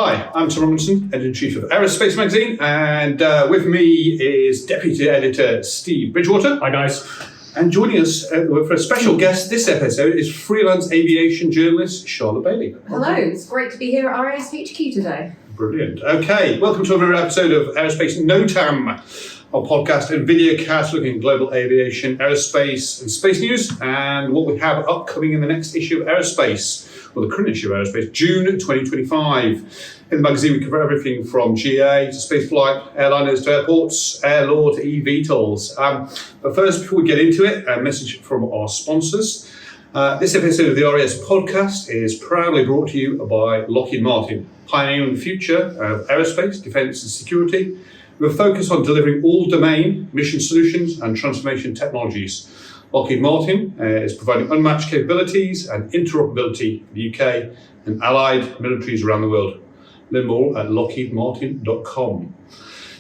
Hi, I'm Tom Robinson, Editor-in-Chief of AEROSPACE magazine, and with me is Deputy Editor Steve Bridgewater. Hi guys. And joining us for a special guest this episode is freelance aviation journalist Charlotte Bailey. Hello, it's great to be here at RAS HQ today. Brilliant. Okay, welcome to another episode of AEROSPACE NOTAM, our podcast and video cast looking at global aviation, aerospace and space news, and what we have upcoming in the next issue of AEROSPACE, or the current issue of AEROSPACE, June 2025. In the magazine we cover everything from GA to spaceflight, airliners to airports, air law to eVTOLs. But first, before we get into it, a message from our sponsors. This episode of the RAS podcast is proudly brought to you by Lockheed Martin, pioneering the future of aerospace, defence and security, with a focus on delivering all-domain mission solutions and transformation technologies. Lockheed Martin is providing unmatched capabilities and interoperability for the UK and allied militaries around the world. Learn more at lockheedmartin.com.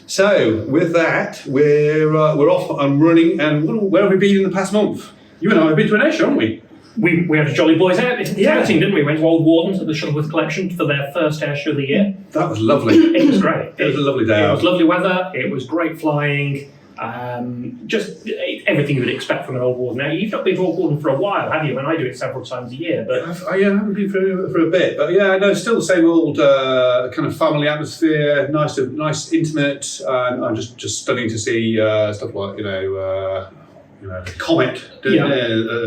So, with that, we're off and running. And where have we been in the past month? You and I have been to an air show, haven't we? We had a jolly boys out outing, didn't we? Went to Old Wardens at the Shuttleworth Collection for their first air show of the year. That was lovely. It was great. It was a lovely day out. It was lovely weather. It was great flying. Just everything you would expect from an Old Warden. Now, you've not been to Old Warden for a while, have you? And I do it several times a year. But I haven't been for a bit. But yeah, no, still the same old kind of family atmosphere, nice, intimate, and just stunning to see stuff like, the Comet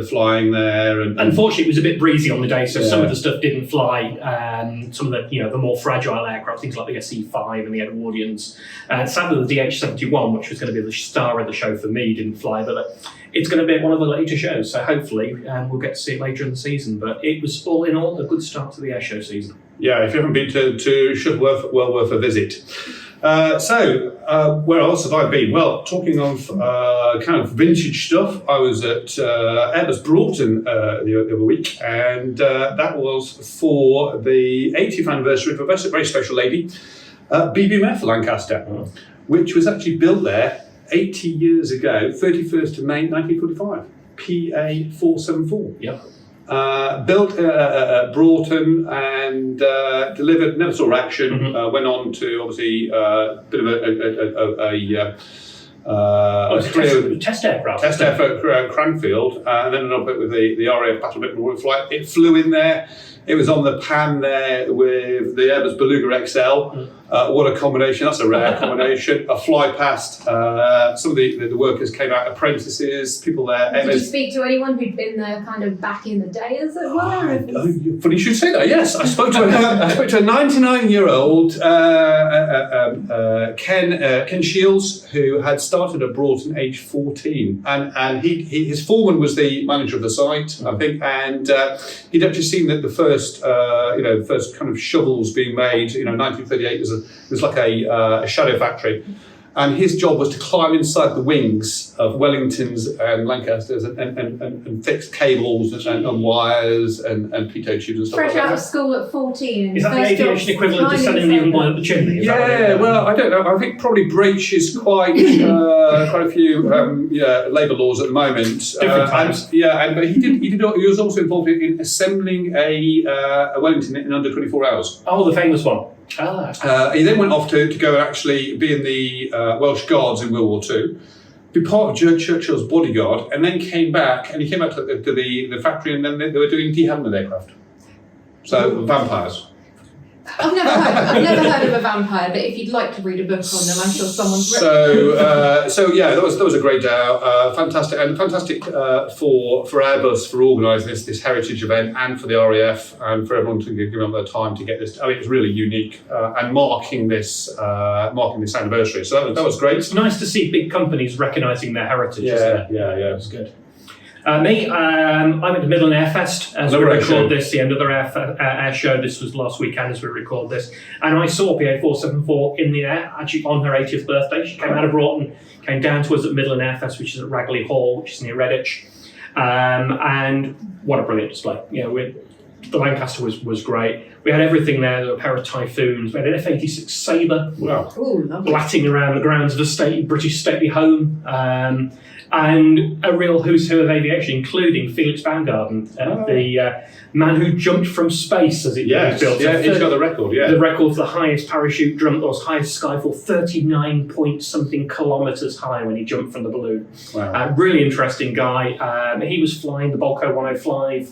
flying there. And unfortunately, it was a bit breezy on the day, so some of the stuff didn't fly. Some of the more fragile aircraft, things like the SE5 and the Edwardians. Sadly, the DH-71, which was going to be the star of the show for me, didn't fly. But it's going to be one of the later shows, so hopefully we'll get to see it later in the season. But it was all in all a good start to the air show season. Yeah, if you haven't been to Shuttleworth, well worth a visit. Where else have I been? Well, talking of kind of vintage stuff, I was at Airbus Broughton the other week, and that was for the 80th anniversary of a very special lady, BBMF Lancaster, which was actually built there 80 years ago, 31st of May 1945, PA474. Yep. Built at Broughton and delivered, never saw action, went on to obviously a bit of a test aircraft. Test aircraft at Cranfield, and then ended up with the RAF Battle Memorial flight. It flew in there. It was on the pan there with the Airbus Beluga XL. What a combination. That's a rare combination. A fly past. Some of the workers came out, apprentices, people there. Did you speak to anyone who'd been there kind of back in the day, as it were? Funny you should say that, yes. I spoke to a 99-year-old Ken Shields, who had started at Broughton age 14. And his foreman was the manager of the site, I think, and he'd actually seen that the first kind of shovels being made. 1938 was like a shadow factory, and his job was to climb inside the wings of Wellingtons and Lancasters and fix cables and wires and pitot tubes and stuff. Fresh like out that. of school at 14. Is that the aviation equivalent to selling the young boy up the chimney? Yeah, well, I don't know. I think probably breaches quite a few labour laws at the moment. Different times. But he was also involved in assembling a Wellington in under 24 hours. Oh, the famous one. He then went off to go and actually be in the Welsh Guards in World War II, be part of George Churchill's bodyguard, and then came back to the factory, and then they were doing de-helmet aircraft. So vampires. I've never heard of a vampire, but if you'd like to read a book on them, I'm sure someone's written. That was a great day. Fantastic for Airbus for organising this heritage event, and for the RAF, and for everyone to give them their time to get this. I mean, it was really unique and marking this anniversary. So that was great. It's nice to see big companies recognising their heritage. Yeah, it was good. Me, I went to Midland Airfest as we record this, another air show. This was last weekend as we record this. And I saw PA474 in the air, actually on her 80th birthday. She came out of Broughton, came down to us at Midland Airfest, which is at Ragley Hall, which is near Redditch. And what a brilliant display. The Lancaster was great. We had everything there. There were a pair of Typhoons. We had an F-86 Sabre. Wow. Ooh, lovely. Blatting around the grounds of a British stately home. And a real who's who of aviation, including Felix Baumgarten, the man who jumped from space as it was built. Yeah, he's got the record, The record for the highest parachute jump, or highest skyfall, 39-point-something kilometres high when he jumped from the balloon. Wow. Really interesting guy. He was flying the Bolko 105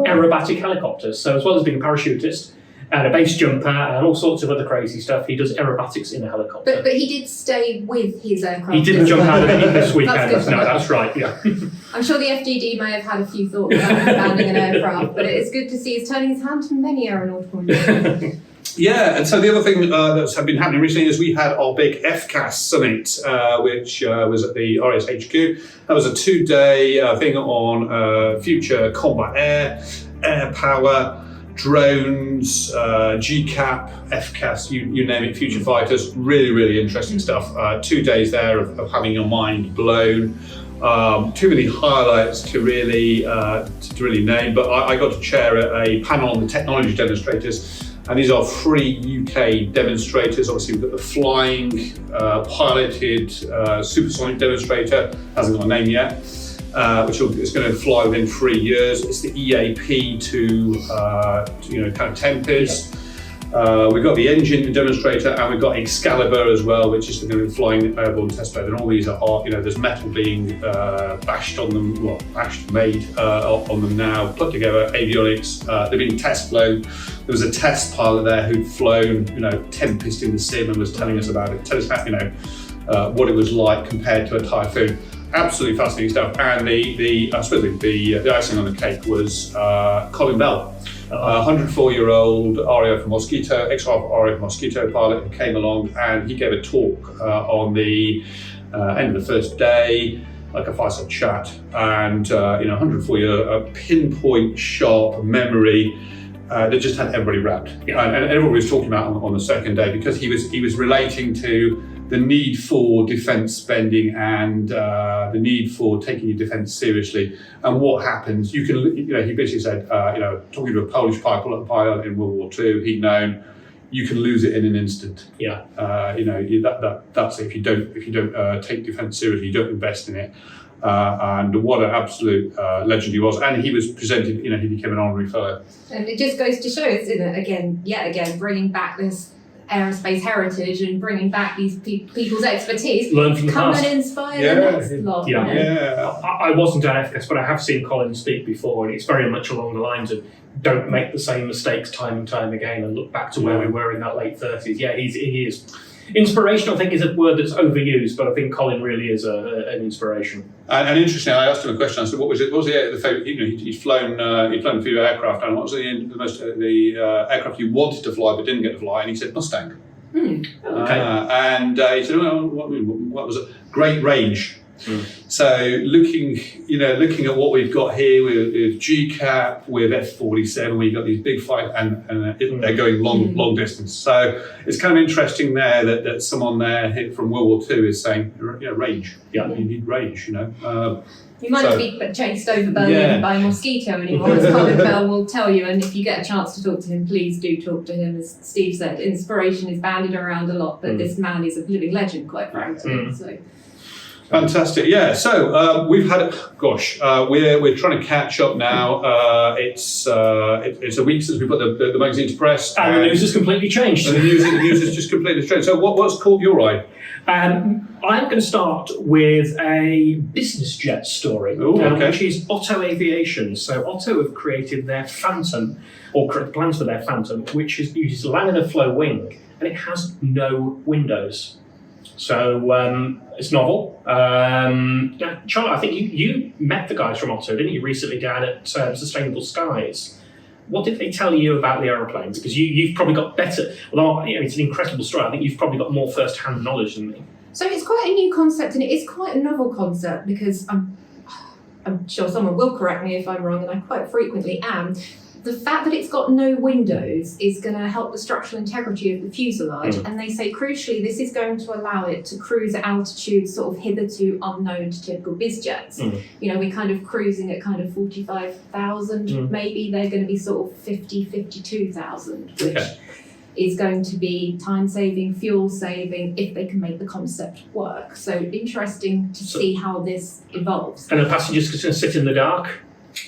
aerobatic helicopters. So as well as being a parachutist, and a base jumper and all sorts of other crazy stuff, he does aerobatics in a helicopter. But he did stay with his aircraft. He didn't jump out of it this weekend. That's good. No, that's right, yeah. I'm sure the FDD may have had a few thoughts about landing an aircraft, but it is good to see he's turning his hand to many aeronautical endeavours. Yeah, and so the other thing that's been happening recently is we had our big FCAS summit, which was at the RAS HQ. That was a 2-day thing on future combat air power, drones, GCAP, FCAS, you name it, future fighters. Really, really interesting stuff. 2 days there of having your mind blown. Too many highlights to really name, but I got to chair a panel on the technology demonstrators. And these are 3 UK demonstrators. Obviously, we've got the flying, piloted supersonic demonstrator, hasn't got a name yet, which is going to fly within 3 years. It's the EAP to kind of Tempest. We've got the engine demonstrator, and we've got Excalibur as well, which is going to be flying the airborne testbed. And all these are, there's metal being bashed on them, made on them now, put together, avionics. They're being test flown. There was a test pilot there who'd flown, Tempest in the sim and was telling us about it, tell us how, what it was like compared to a Typhoon. Absolutely fascinating stuff. And the icing on the cake was Colin Bell. 104-year-old RAF Mosquito, ex-RAF Mosquito pilot who came along, and he gave a talk on the end of the first day, like a fireside chat, and 104-year pinpoint sharp memory that just had everybody wrapped. Yeah. And everybody was talking about on the second day, because he was relating to the need for defence spending and the need for taking your defence seriously, and what happens. You can, he basically said, talking to a Polish pilot in World War II, he'd known you can lose it in an instant. Yeah. That's it. If you don't take defence seriously, you don't invest in it. And what an absolute legend he was. And he was presented, he became an honorary fellow. And it just goes to show, isn't it, yet again, bringing back this aerospace heritage and bringing back these people's expertise. Learn from the Come past. and inspire the next lot. Yeah. I wasn't an FCAS, but I have seen Colin speak before, and it's very much along the lines of don't make the same mistakes time and time again, and look back to where we were in that late 30s. Yeah, he is. Inspirational, I think, is a word that's overused, but I think Colin really is an inspiration. And interestingly, I asked him a question. I said, "What was it? What was the favorite? He'd flown a few aircraft, and what was the aircraft you wanted to fly but didn't get to fly?" And he said, "Mustang." Okay. And he said, "Well, what was it? Great range." So looking at what we've got here with GCAP, with F-47, we've got these big fight, and they're going long distance. So it's kind of interesting there that someone there hit from World War II is saying, range. Yeah. You need range. You might not be chased over Berlin by a mosquito anymore, as Colin Bell will tell you. And if you get a chance to talk to him, please do talk to him. As Steve said, inspiration is bandied around a lot, but this man is a living legend, quite frankly. So. Fantastic, yeah. So we've had, we're trying to catch up now. It's a week since we put the magazine to press, and the news has completely changed. And the news has just completely changed. So what's caught your eye? I'm going to start with a business jet story, which is Otto Aviation. So Otto have created their Phantom, or plans for their Phantom, which uses a laminar flow wing, and it has no windows. So it's novel. Charlotte, I think you met the guys from Otto, didn't you, recently down at Sustainable Skies? What did they tell you about the aeroplane? Because you've probably got better, although it's an incredible story, I think you've probably got more first-hand knowledge than me. So it's quite a new concept, and it is quite a novel concept, because I'm sure someone will correct me if I'm wrong, and I quite frequently am. the fact that it's got no windows is going to help the structural integrity of the fuselage. And they say, crucially, this is going to allow it to cruise at altitudes sort of hitherto unknown to typical biz jets. You know, we're kind of cruising at kind of 45,000. Maybe they're going to be sort of 52,000, which is going to be time saving, fuel saving, if they can make the concept work. So interesting to see how this evolves. And the passengers can sit in the dark?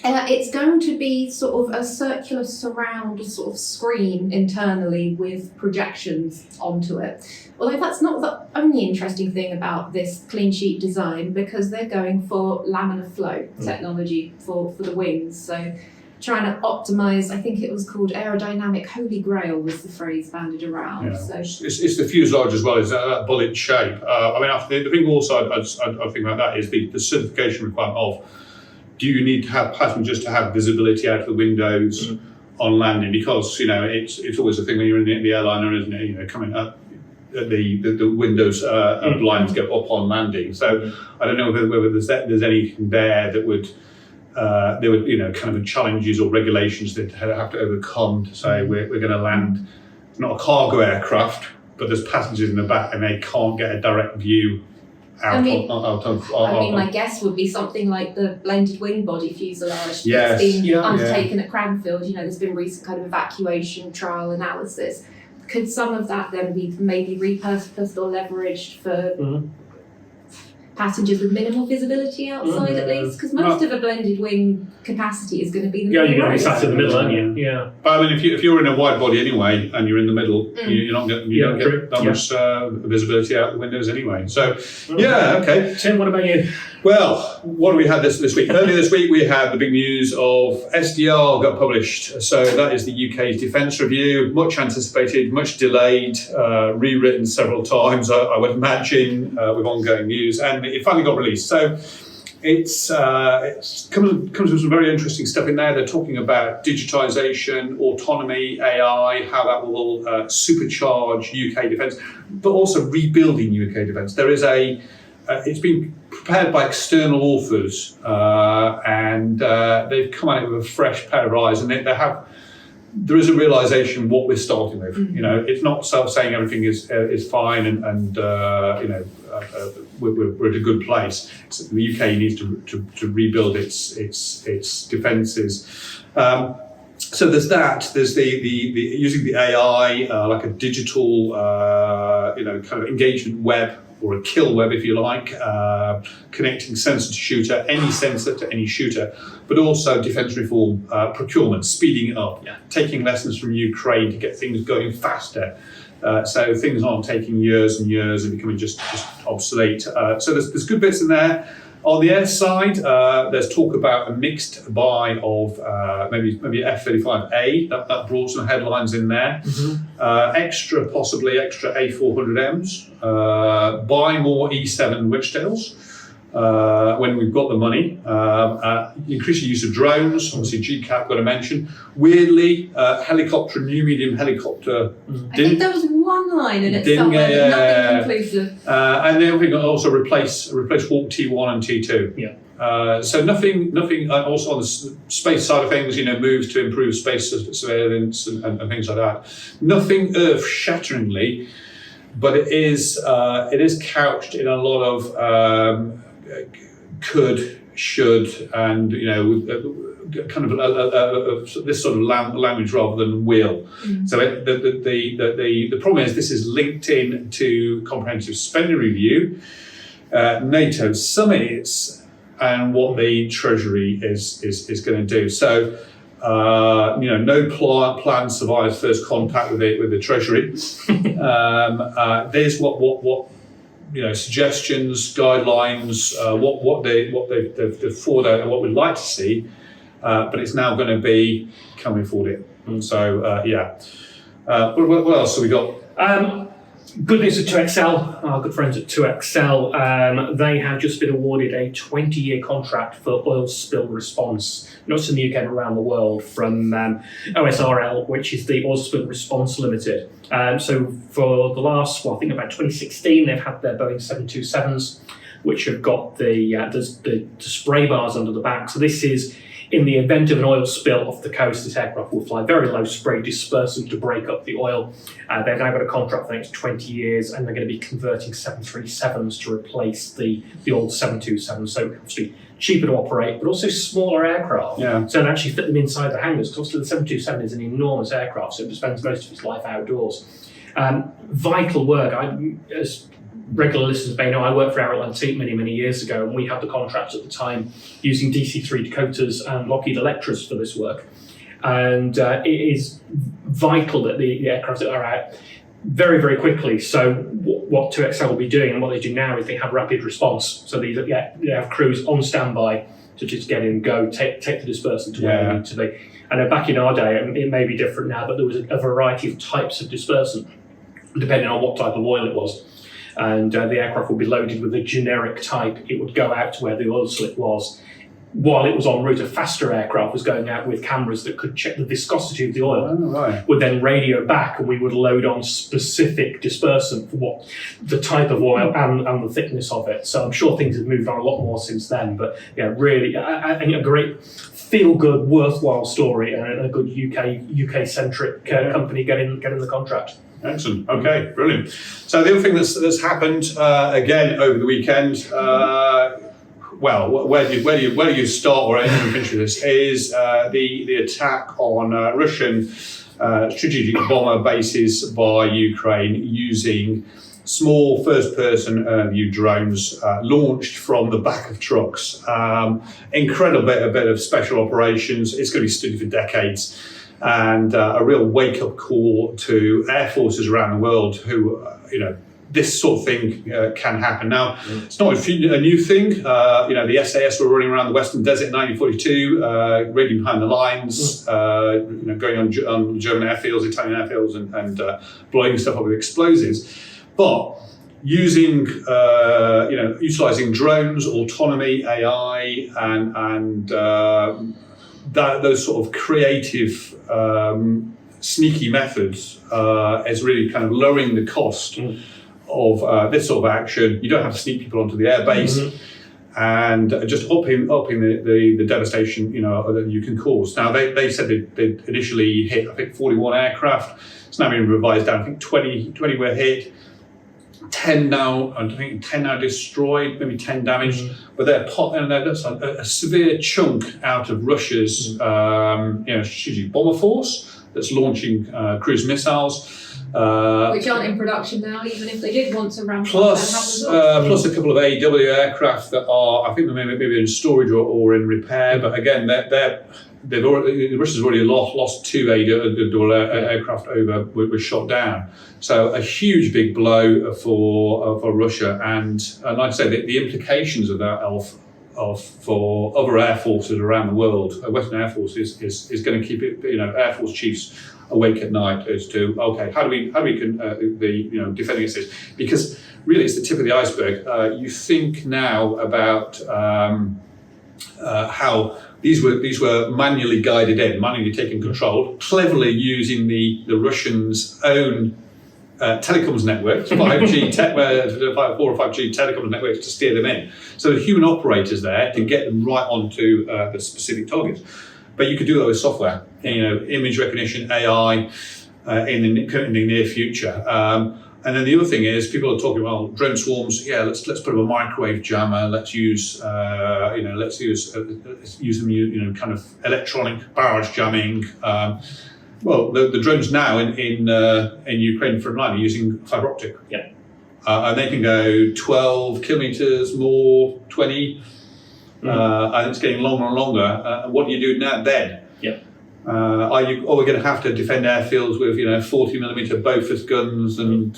It's going to be sort of a circular surround sort of screen internally with projections onto it. Although that's not the only interesting thing about this clean sheet design, because they're going for laminar flow technology for the wings. So trying to optimize, I think it was called aerodynamic holy grail was the phrase bandied around. Yeah. So it's the fuselage as well, is that bullet shape. I mean, the thing also I think about that is the certification requirement of, do you need to have passengers to have visibility out of the windows on landing? Because, you know, it's always a thing when you're in the airliner, isn't it? You know, coming up, the windows blinds go up on landing. So I don't know whether there's anything there that would you know, kind of challenges or regulations that have to overcome to say we're going to land not a cargo aircraft, but there's passengers in the back and they can't get a direct view out of. I mean, my guess would be something like the blended wing body fuselage Yes. that's been undertaken at Cranfield. You know, there's been recent kind of evacuation trial analysis. Could some of that then be maybe repurposed or leveraged for passengers with minimal visibility outside at least? Because most of a blended wing capacity is going to be in the middle. You're going to be sat in the middle, aren't you? Yeah. But I mean, if you're in a wide body anyway and you're in the middle, you don't get that much visibility out the windows anyway. So, okay. Tim, what about you? Well, what do we have this week? Earlier this week, we had the big news of SDR got published. So that is the UK's defence review, much anticipated, much delayed, rewritten several times, I would imagine, with ongoing news, and it finally got released. So it comes with some very interesting stuff in there. They're talking about digitisation, autonomy, AI, how that will supercharge UK defence, but also rebuilding UK defence. There is it's been prepared by external authors, and they've come at it with a fresh pair of eyes, and there is a realisation what we're starting with. You know, it's not saying everything is fine and you know, we're at a good place. The UK needs to rebuild its defences. So there's that. There's the using the AI like a digital you know, kind of engagement web, or a kill web, if you like, connecting sensor to shooter, any sensor to any shooter, but also defence reform, procurement, speeding it up, taking lessons from Ukraine to get things going faster. So things aren't taking years and years and becoming just obsolete. So there's good bits in there. On the air side, there's talk about a mixed buy of maybe F-35A. That brought some headlines in there. Possibly extra A400Ms. Buy more E7 Whiptails when we've got the money. Increasing use of drones. Obviously, GCAP got to mention. Weirdly, helicopter, new medium helicopter. I think there was one line in it somewhere, but nothing conclusive. And then we can also replace Hawk T1 and T2. So nothing. Also on the space side of things, you know, moves to improve space surveillance and things like that. Nothing earth-shatteringly, but it is couched in a lot of could, should, and you know, kind of this sort of language rather than will. So the problem is this is linked in to comprehensive spending review, NATO summits, and what the Treasury is going to do. So you know, no plan survives first contact with the Treasury. There's what you know, suggestions, guidelines, what they've thought out and what we'd like to see. But it's now going to be, can we afford it? So, what else have we got? Good news at 2XL, our good friends at 2XL. They have just been awarded a 20-year contract for oil spill response, not just in the UK but around the world, from OSRL, which is the Oil Spill Response Limited. So for the last, I think about 2016, they've had their Boeing 727s, which have got the spray bars under the back. So this is In the event of an oil spill off the coast, this aircraft will fly very low spray dispersant to break up the oil. They've now got a contract for the next 20 years, and they're going to be converting 737s to replace the old 727. So obviously cheaper to operate, but also smaller aircraft. Yeah. So they actually fit them inside the hangars, because the 727 is an enormous aircraft, so it spends most of its life outdoors. Vital work. As regular listeners may know, I worked for AEROSPACE many years ago, and we had the contracts at the time using DC-3 Dakotas and Lockheed Electras for this work. And it is vital that the aircraft are out very quickly. So what 2XL will be doing, and what they do now, is they have rapid response. So they have crews on standby to just get in, go, take the dispersant to where they need to be. I know back in our day, it may be different now, but there was a variety of types of dispersant, depending on what type of oil it was. And the aircraft would be loaded with a generic type. It would go out to where the oil slick was. While it was en route, a faster aircraft was going out with cameras that could check the viscosity of the oil. Would then radio back, and we would load on specific dispersant for what the type of oil and the thickness of it. So I'm sure things have moved on a lot more since then. But yeah, really, I think a great feel-good, worthwhile story, and a good UK-centric company getting the contract. Excellent. Okay, brilliant. So the other thing that's happened again over the weekend, well, where do you start, or anyone finish with this, is the attack on Russian strategic bomber bases by Ukraine using small first-person view drones launched from the back of trucks. Incredible bit of special operations. It's going to be studied for decades. And a real wake-up call to air forces around the world who, this sort of thing can happen. Now, it's not a new thing. The SAS were running around the Western Desert in 1942, reading behind the lines, going on German airfields, Italian airfields, and blowing stuff up with explosives. But using, utilising drones, autonomy, AI, and those sort of creative, sneaky methods is really kind of lowering the cost of this sort of action. You don't have to sneak people onto the airbase, and just upping the devastation that you can cause. Now they said they initially hit, I think, 41 aircraft. It's now been revised down. I think 20 were hit. 10 now destroyed, maybe 10 damaged, but that's a severe chunk out of Russia's strategic bomber force that's launching cruise missiles. Which aren't in production now, even if they did want to ramp up. Plus a couple of AEW aircraft that are, I think, maybe in storage or in repair, but again, the Russians already lost 2 AEW aircraft were shot down. So a huge big blow for Russia, and like I say, the implications of that for other air forces around the world. Western Air Force is going to keep it, Air Force chiefs awake at night as to, okay, how do we defend against this? Because really, it's the tip of the iceberg. You think now about how these were manually guided in, manually taking control, cleverly using the Russians' own telecoms networks, 5G, 4 or 5G telecoms networks to steer them in. So the human operators there to get them right onto the specific targets. But you could do that with software, image recognition, AI in the near future. And then the other thing is, people are talking about drone swarms. Yeah, let's put up a microwave jammer. Let's use them, kind of electronic barrage jamming. Well, the drones now in Ukraine front line are using fibre optic. Yeah. And they can go 12 kilometers more, 20. And it's getting longer and longer. What do you do now then? Yeah. Are we going to have to defend airfields with 40mm Bofors guns and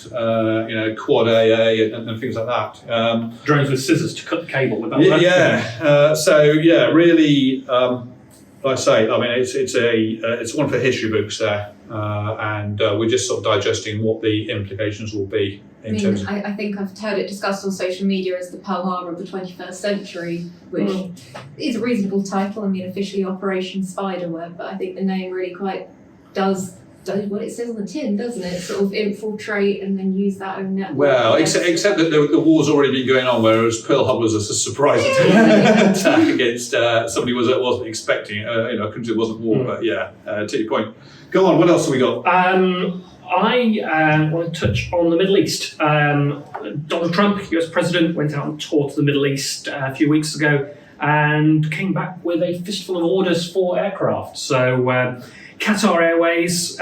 quad AA and things like that? Drones with scissors to cut the cable with that. Really. Like I say, I mean, it's one for history books there, and we're just sort of digesting what the implications will be in terms of. I think I've heard it discussed on social media as the Pearl Harbor of the 21st century, which is a reasonable title. I mean, officially Operation Spiderweb, but I think the name really quite does does what it says on the tin, doesn't it? Sort of infiltrate and then use that own network. Well, except that the war's already been going on, whereas Pearl Harbor was a surprise attack against somebody wasn't expecting. A country that wasn't war, but to your point. Go on. What else have we got? I want to touch on the Middle East. Donald Trump, US President, went out on tour to the Middle East a few weeks ago and came back with a fistful of orders for aircraft. So Qatar Airways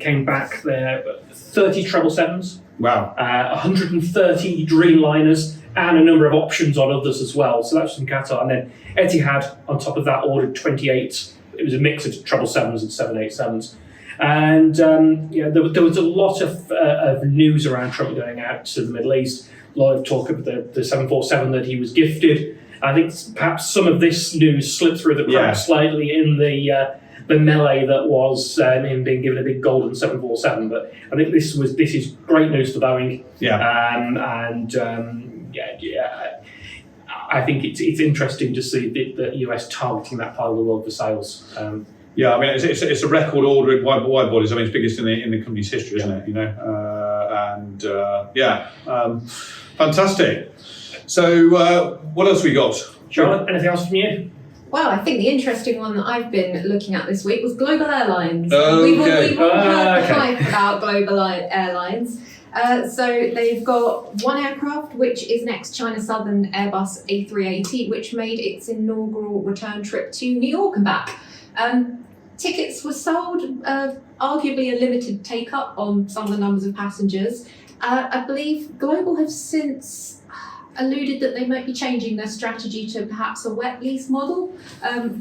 came back there, 30 777s, Wow. 130 Dreamliners, and a number of options on others as well. So that's from Qatar. And then Etihad, on top of that, ordered 28. It was a mix of 777s and 787s. And there was a lot of news around Trump going out to the Middle East. A lot of talk of the 747 that he was gifted. I think perhaps some of this news slipped through the cracks slightly in the melee that was him being given a big golden 747. But I think this is great news for Boeing. I think it's interesting to see the US targeting that part of the world for sales. Yeah, I mean, it's a record order in wide bodies. I mean, it's biggest in the company's history, isn't it? Fantastic. So, what else we got? Charlotte, anything else from you? Well, I think the interesting one that I've been looking at this week was global airlines. Okay. We've all heard the hype about global airlines. So they've got one aircraft, which is an ex-China Southern Airbus A380, which made its inaugural return trip to New York and back. Tickets were sold, arguably a limited take-up on some of the numbers of passengers. I believe Global have since alluded that they might be changing their strategy to perhaps a wet lease model,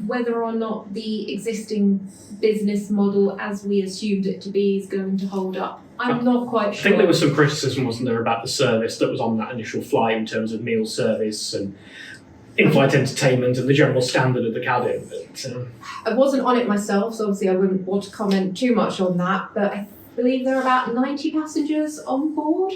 whether or not the existing business model as we assumed it to be is going to hold up. I'm not quite sure. I think there was some criticism, wasn't there, about the service that was on that initial flight in terms of meal service and in-flight entertainment and the general standard of the cabin. But, I wasn't on it myself, so obviously I wouldn't want to comment too much on that, but I believe there are about 90 passengers on board.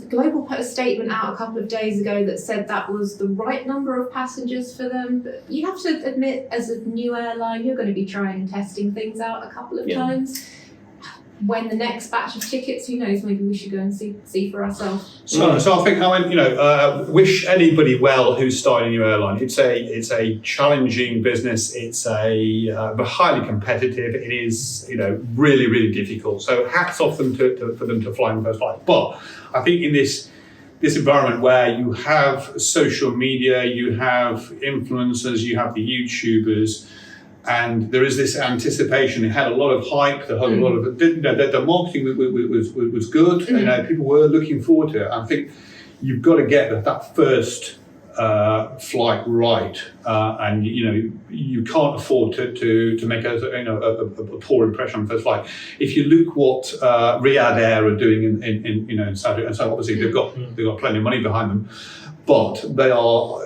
Global put a statement out a couple of days ago that said that was the right number of passengers for them, but you have to admit, as a new airline, you're going to be trying and testing things out a couple of times. When the next batch of tickets, who knows, maybe we should go and see for ourselves. So I think, wish anybody well who's starting a new airline. It's a challenging business. It's a highly competitive. It is, really, really difficult. So hats off them for them to fly in the first flight. But I think in this environment where you have social media, you have influencers, you have the YouTubers, and there is this anticipation. It had a lot of hype. There had a lot of the marketing was good. People were looking forward to it. I think you've got to get that first flight right, and you can't afford to make a poor impression on the first flight. If you look what Riyadh Air are doing in Saudi, and so obviously they've got plenty of money behind them, but they are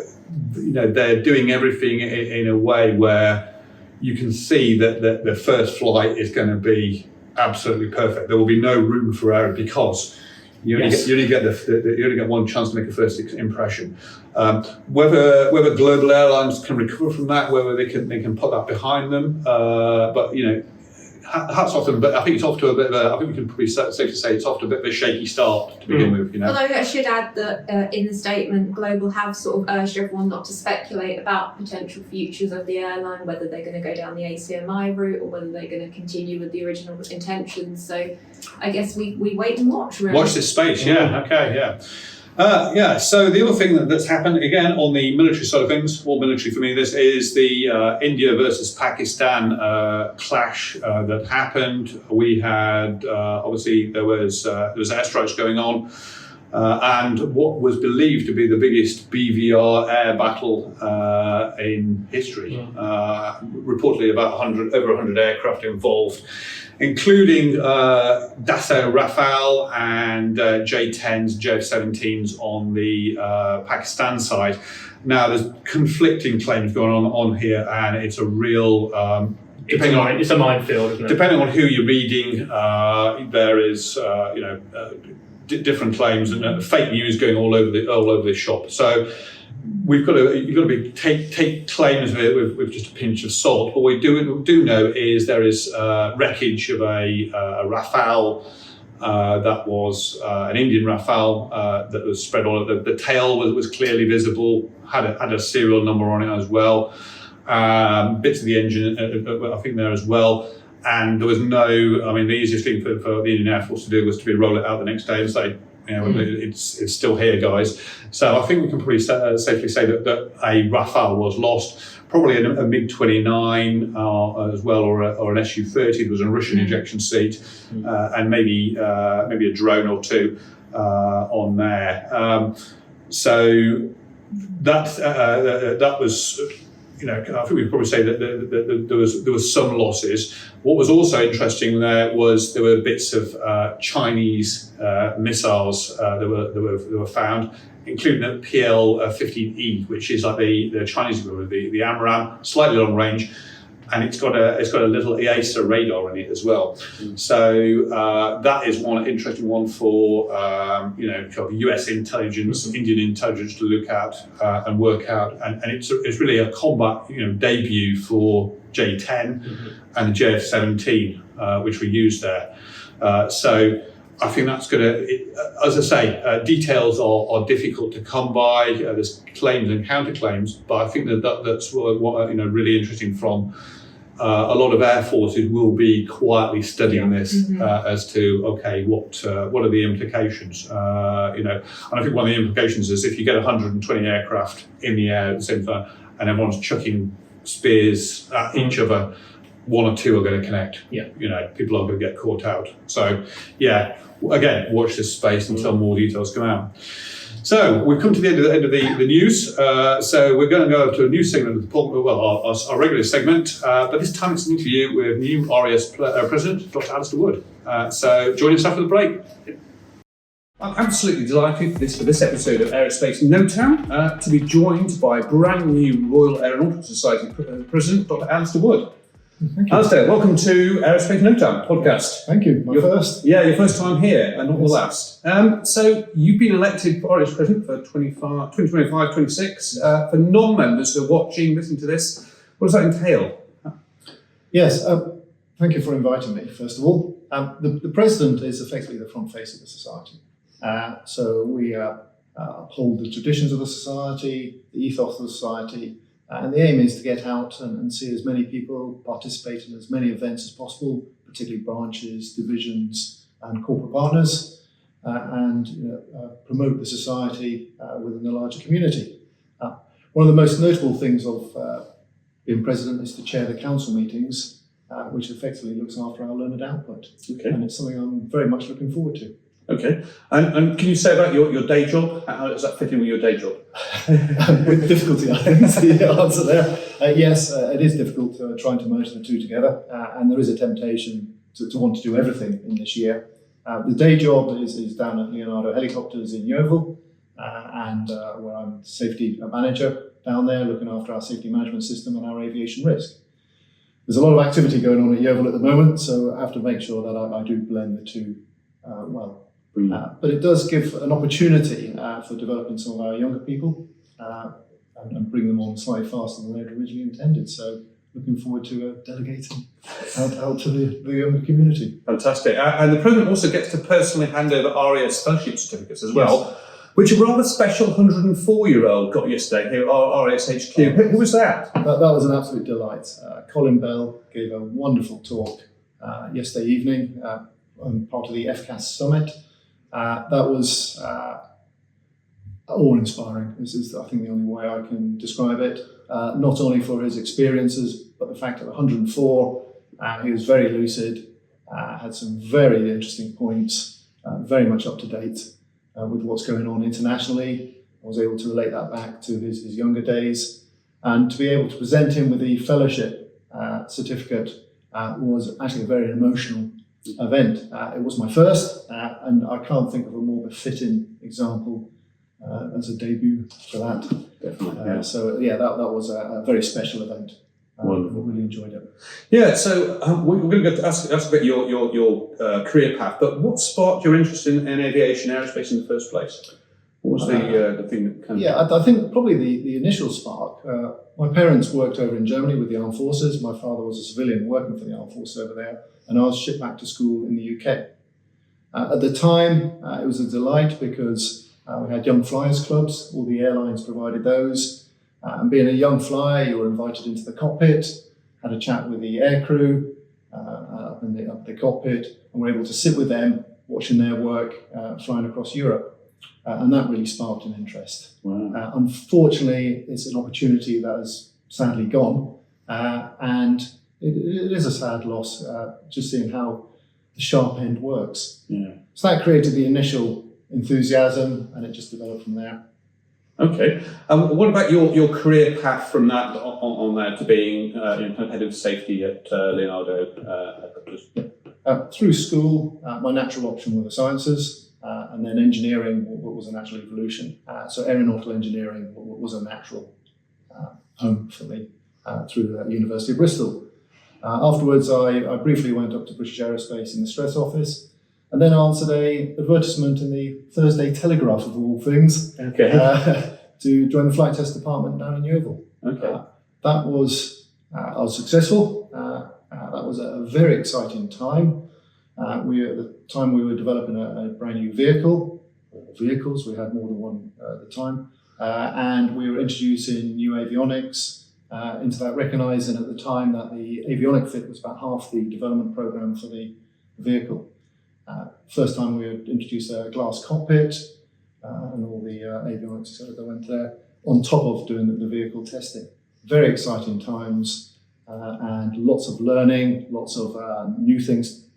they're doing everything in a way where you can see that the first flight is going to be absolutely perfect. There will be no room for error because you only get one chance to make a first impression. Whether global airlines can recover from that, whether they can put that behind them, but hats off to them. But I think it's off to a bit of I think we can probably safe to say it's off to a bit of a shaky start to begin with. Although I should add that in the statement, Global have sort of urged everyone not to speculate about potential futures of the airline, whether they're going to go down the ACMI route or whether they're going to continue with the original intentions. So I guess we wait and watch. Really. Watch this space. Yeah. Okay. Yeah. So the other thing that's happened, again, on the military side of things, more military for me, this is the India versus Pakistan clash that happened. We had, obviously, there was airstrikes going on, and what was believed to be the biggest BVR air battle in history. Reportedly about over 100 aircraft involved, including Dassault Rafale and J-10s, J-17s on the Pakistan side. Now, there's conflicting claims going on here, and it's a real... it's a minefield, isn't it? Depending on who you're reading, there is, different claims and fake news going all over the shop. So you've got to take claims with just a pinch of salt. What we do know is there is wreckage of a Rafale. That was an Indian Rafale that was spread all over. The tail was clearly visible, had a serial number on it as well. Bits of the engine, I think, there as well. And there was the easiest thing for the Indian Air Force to do was to roll it out the next day and say, it's still here, guys. So I think we can pretty safely say that a Rafale was lost. Probably a MiG-29 as well, or an Su-30. There was a Russian ejection seat, and maybe a drone or two on there. So that was, I think we'd probably say that there was some losses. What was also interesting there were bits of Chinese missiles that were found, including the PL-15E, which is like the Chinese equivalent, the AMRAAM, slightly long range, and it's got a little EASA radar in it as well. So that is one interesting one for US intelligence, Indian intelligence to look at and work out, and it's really a combat debut for J-10 and the JF-17, which we used there. So I think that's going to, as I say, details are difficult to come by. There's claims and counterclaims, but I think that's what really interesting from a lot of air forces will be quietly studying this as to what are the implications. And I think one of the implications is if you get 120 aircraft in the air at the same time and everyone's chucking spears at each other, one or two are going to connect. People are going to get caught out. So again, watch this space until more details come out. So we've come to the end of the news. So we're going to go to a new segment of the our regular segment, but this time it's an interview with new RAS President, Dr. Alistair Wood. So join us after the break. I'm absolutely delighted for this episode of Aerospace NOTAM to be joined by brand new Royal Aeronautical Society President, Dr. Alistair Wood. Thank you. Alistair, welcome to Aerospace NOTAM podcast. Thank you. Your first? Yeah, your first time here and not the last. So you've been elected RAS President for 2025, 26. For non-members who are watching, listening to this, what does that entail? Yes, thank you for inviting me, first of all. The President is effectively the front face of the Society. So we uphold the traditions of the Society, the ethos of the Society, and the aim is to get out and see as many people participate in as many events as possible, particularly branches, divisions, and corporate partners, and promote the Society within the larger community. One of the most notable things of being President is to chair the council meetings, which effectively looks after our learned output. Okay. And it's something I'm very much looking forward to. Okay. And can you say about your day job? How does that fit in with your day job? With difficulty, I think is the answer there. Yes, it is difficult trying to merge the two together, and there is a temptation to want to do everything in this year. The day job is down at Leonardo Helicopters in Yeovil, and where I'm safety manager down there, looking after our safety management system and our aviation risk. There's a lot of activity going on at Yeovil at the moment, so I have to make sure that I do blend the two well. But it does give an opportunity for developing some of our younger people and bring them on slightly faster than they had originally intended. So looking forward to delegating out to the younger community. Fantastic. And the President also gets to personally hand over RAS fellowship certificates as well, which a rather special 104-year-old got yesterday here at RAS HQ. Who was that? That was an absolute delight. Colin Bell gave a wonderful talk yesterday evening on part of the FCAS Summit. That was awe-inspiring. This is, I think, the only way I can describe it. Not only for his experiences, but the fact that 104, he was very lucid, had some very interesting points, very much up to date with what's going on internationally. I was able to relate that back to his younger days, and to be able to present him with the fellowship certificate was actually a very emotional event. It was my first, and I can't think of a more befitting example as a debut for that. Definitely. So that was a very special event. Really enjoyed it. Yeah, so we're going to go to ask about your career path, but what sparked your interest in aviation, aerospace in the first place? What was the thing that kind of... Yeah, I think probably the initial spark, my parents worked over in Germany with the armed forces. My father was a civilian working for the armed forces over there, and I was shipped back to school in the UK. At the time, it was a delight because we had young flyers clubs, all the airlines provided those. And being a young flyer, you were invited into the cockpit, had a chat with the aircrew up in the cockpit, and were able to sit with them, watching their work flying across Europe. And that really sparked an interest. Wow. Unfortunately, it's an opportunity that has sadly gone, and it is a sad loss, just seeing how the sharp end works. Yeah. So that created the initial enthusiasm, and it just developed from there. Okay. What about your career path from that on that to being kind of head of safety at Leonardo? Through school, my natural option were the sciences, and then engineering was a natural evolution. So aeronautical engineering was a natural home for me through the University of Bristol. Afterwards, I briefly went up to British Aerospace in the stress office, and then answered an advertisement in the Thursday Telegraph, of all things, to join the flight test department down in Yeovil. Okay. That was, I was successful. That was a very exciting time. At the time we were developing a brand new vehicle, or vehicles, we had more than one at the time, and we were introducing new avionics into that, recognising at the time that the avionic fit was about half the development programme for the vehicle. First time we would introduce a glass cockpit and all the avionics that went there, on top of doing the vehicle testing. Very exciting times and lots of learning, lots of new things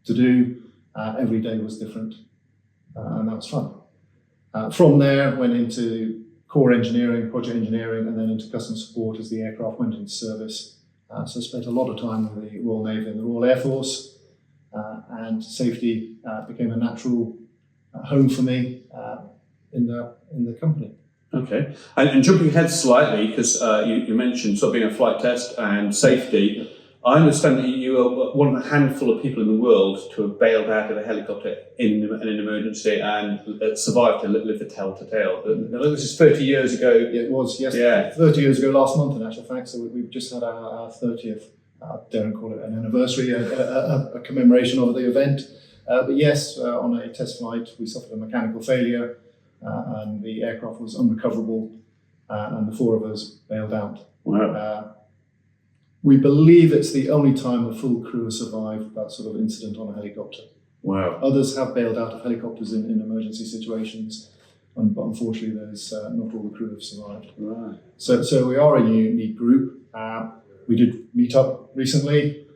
to do. Every day was different, and that was fun. From there, went into core engineering, project engineering, and then into customer support as the aircraft went into service. So I spent a lot of time with the Royal Navy and the Royal Air Force. And safety became a natural home for me in the company. Okay, and jumping ahead slightly, because you mentioned sort of being a flight test and safety, I understand that you are one of the handful of people in the world to have bailed out of a helicopter in an emergency and survived to live to tell the tale. This is 30 years ago. It was, yes. Yeah. 30 years ago last month, in actual fact, so we've just had our 30th. I don't call it an anniversary, a commemoration of the event. But yes, on a test flight, we suffered a mechanical failure and the aircraft was unrecoverable and the four of us bailed out. Wow. We believe it's the only time a full crew has survived that sort of incident on a helicopter. Wow. Others have bailed out of helicopters in emergency situations, but unfortunately there's not all the crew have survived. Right. So we are a unique group. We did meet up recently.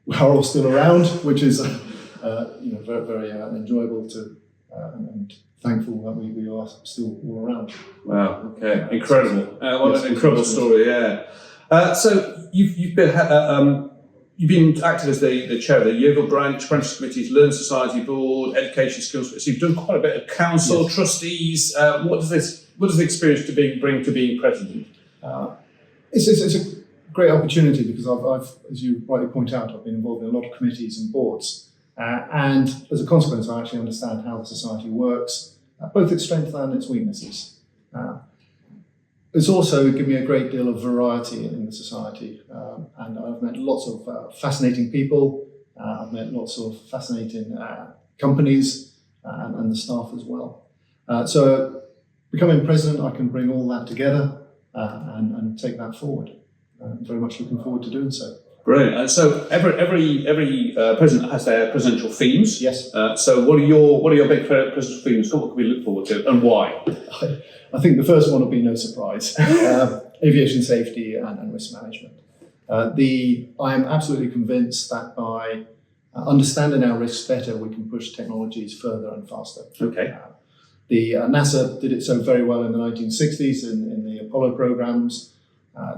We are all still around, which is very, very enjoyable to and thankful that we are still all around. Wow. Okay. Incredible. What an incredible story. Yeah. So you've been active as the chair of the Yeovil branch committees, Learn Society Board, Education Skills. So you've done quite a bit of council, yes. Trustees. What does the experience bring to being president? It's a great opportunity because I've, as you rightly point out, I've been involved in a lot of committees and boards, and as a consequence, I actually understand how the society works, both its strengths and its weaknesses. It's also given me a great deal of variety in the society, and I've met lots of fascinating people. I've met lots of fascinating companies and the staff as well. So, becoming president, I can bring all that together and take that forward. Very much looking forward to doing so. Brilliant. So every president has their presidential themes. Yes. So what are your big presidential themes? What can we look forward to, and why? I think the first one will be no surprise: aviation safety and risk management. I am absolutely convinced that by understanding our risks better, we can push technologies further and faster. Okay. The NASA did it so very well in the 1960s in the Apollo programs.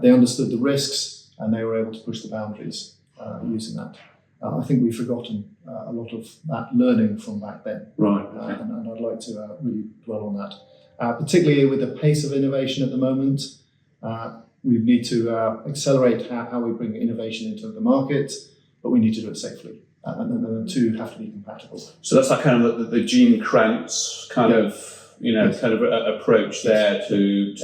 They understood the risks and they were able to push the boundaries using that. I think we've forgotten a lot of that learning from back then. Right. And I'd like to really dwell on that. Particularly with the pace of innovation at the moment, We need to accelerate how we bring innovation into the market, but we need to do it safely. And then the two have to be compatible. So that's that kind of the Gene Kranz kind of, kind of approach there to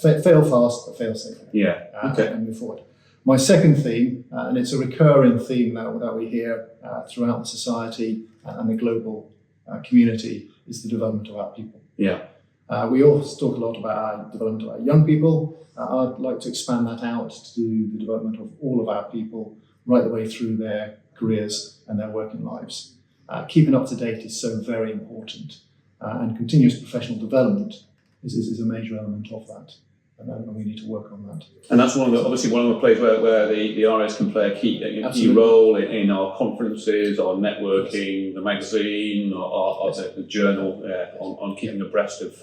fail fast, but fail safely. Yeah. Okay. And move forward. My second theme, and it's a recurring theme that we hear throughout the society and the global community, is the development of our people. Yeah. We also talk a lot about our development of our young people. I'd like to expand that out to the development of all of our people right the way through their careers and their working lives. Keeping up to date is so very important, and continuous professional development is a major element of that. And we need to work on that. And that's obviously one of the places where the RS can play a key role in our conferences, our networking, the magazine, or the journal, on keeping abreast of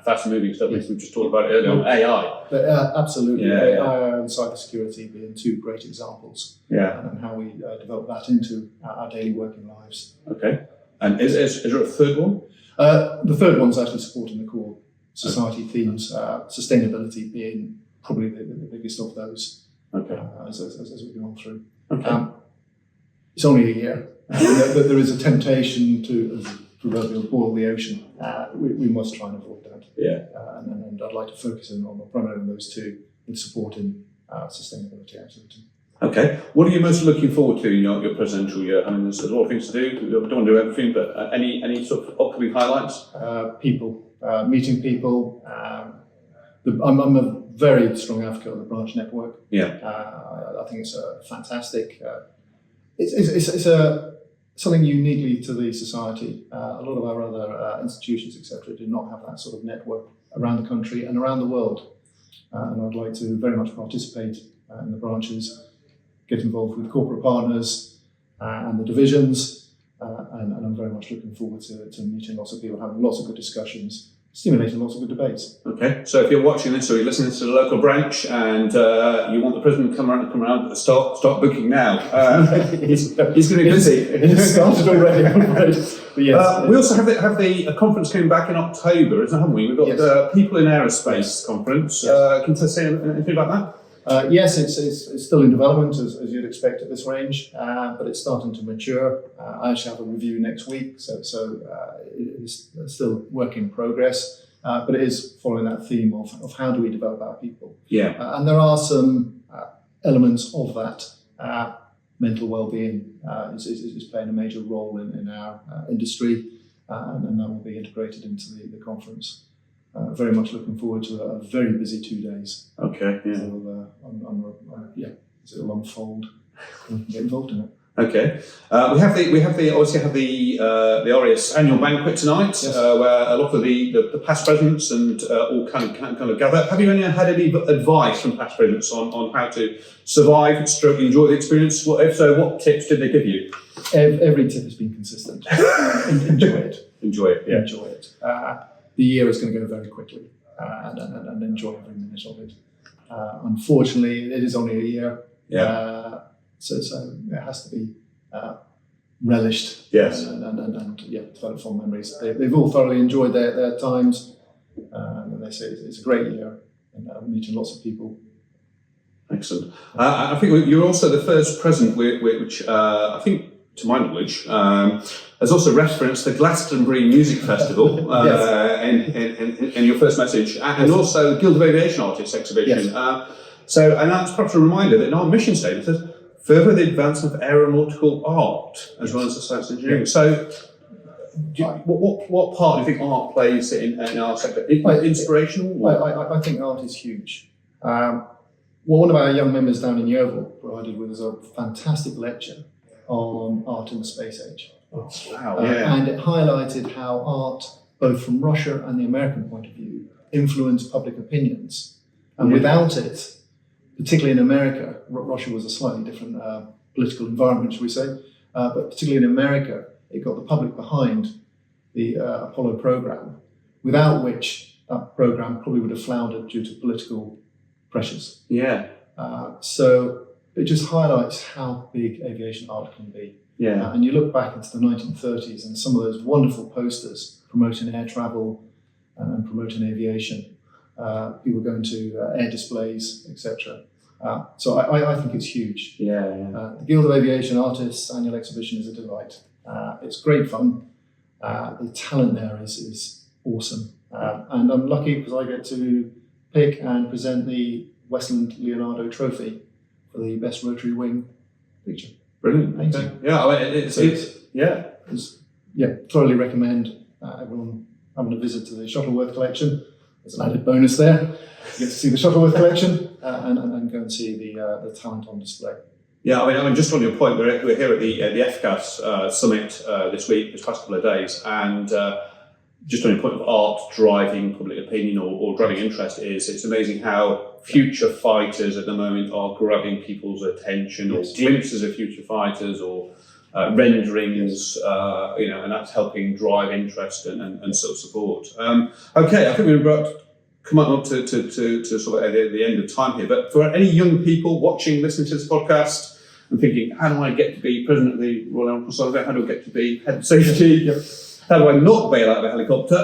fast-moving stuff. We just talked about it earlier on AI. But, absolutely, AI and cybersecurity being two great examples. Yeah, and how we develop that into our daily working lives. Okay, and is there a third one? The third one's actually supporting the core society themes, sustainability being probably the biggest of those. Okay. As we've gone through. Okay. It's only a year. There is a temptation to, as a proverbial, boil the ocean. We must try and avoid that. Yeah. And I'd like to focus primarily on those two in supporting sustainability activity. Okay. What are you most looking forward to in your presidential year? I mean, there's a lot of things to do. We don't want to do everything, but any sort of upcoming highlights? People. Meeting people. I'm a very strong advocate of the branch network. Yeah. I think it's fantastic. It's something uniquely to the society. A lot of our other institutions, etc., do not have that sort of network around the country and around the world. And I'd like to very much participate in the branches, get involved with corporate partners and the divisions. And I'm very much looking forward to meeting lots of people, having lots of good discussions, stimulating lots of good debates. Okay, so if you're watching this or you're listening to the local branch and you want the president to come around, start booking now. He's going to be busy. It's started already, I'm afraid. But yes, we also have the conference coming back in October, haven't we? We've got the People in Aerospace conference. Yes. Can you say anything about that? Yes, it's still in development, as you'd expect at this range, but it's starting to mature. I actually have a review next week, so it is still work in progress, but it is following that theme of how do we develop our people. Yeah. And there are some elements of that. Mental well-being is playing a major role in our industry, and that will be integrated into the conference. Very much looking forward to a very busy 2 days. Okay, yeah. So it'll unfold and get involved in it. Okay, we obviously have the AEROSPACE annual banquet tonight, yes. Where a lot of the past presidents and all kind of gather. Have you had any advice from past presidents on how to survive, enjoy the experience? If so, what tips did they give you? Every tip has been consistent. Enjoy it. Enjoy it. Yeah. Enjoy it. The year is going to go very quickly, and enjoy every minute of it. Unfortunately, it is only a year. Yeah. So it has to be relished. Yes. And develop fond memories. They've all thoroughly enjoyed their times, and they say it's a great year, and meeting lots of people. Excellent. I think you're also the first president which I think, to my knowledge, has also referenced the Glastonbury Music Festival in your first message, and also the Guild of Aviation Artists exhibition. Yes. And that's perhaps a reminder that in our mission statement it says, further the advancement of aeronautical art as well as the science and engineering. So, what part do you think art plays in our sector? Inspirational? I think art is huge. One of our young members down in Yeovil provided with us a fantastic lecture on art in the space age. Oh, wow. And it highlighted how art, both from Russia and the American point of view, influenced public opinions. And without it, particularly in America, Russia was a slightly different political environment, shall we say, but particularly in America, it got the public behind the Apollo program, without which that program probably would have floundered due to political pressures. Yeah. So it just highlights how big aviation art can be. Yeah. And you look back into the 1930s and some of those wonderful posters promoting air travel and promoting aviation. people going to air displays, etc. So I think it's huge. The Guild of Aviation Artists annual exhibition is a delight. It's great fun. The talent there is awesome. And I'm lucky because I get to pick and present the Westland Leonardo Trophy for the best rotary wing picture. Brilliant. Amazing. Yeah, I mean, Thoroughly recommend everyone having a visit to the Shuttleworth collection. There's an added bonus there. You get to see the Shuttleworth collection and go and see the talent on display. Yeah, I mean, just on your point, we're here at the FCAS summit this week, this past couple of days, and just on your point of art driving public opinion or driving interest, it's amazing how future fighters at the moment are grabbing people's attention, or glimpses of future fighters, or renderings, and that's helping drive interest and sort of support. Okay, I think we're about come up to sort of at the end of time here, but for any young people watching, listening to this podcast and thinking, how do I get to be president of the Royal Air Force? How do I get to be head of safety? How do I not bail out of a helicopter?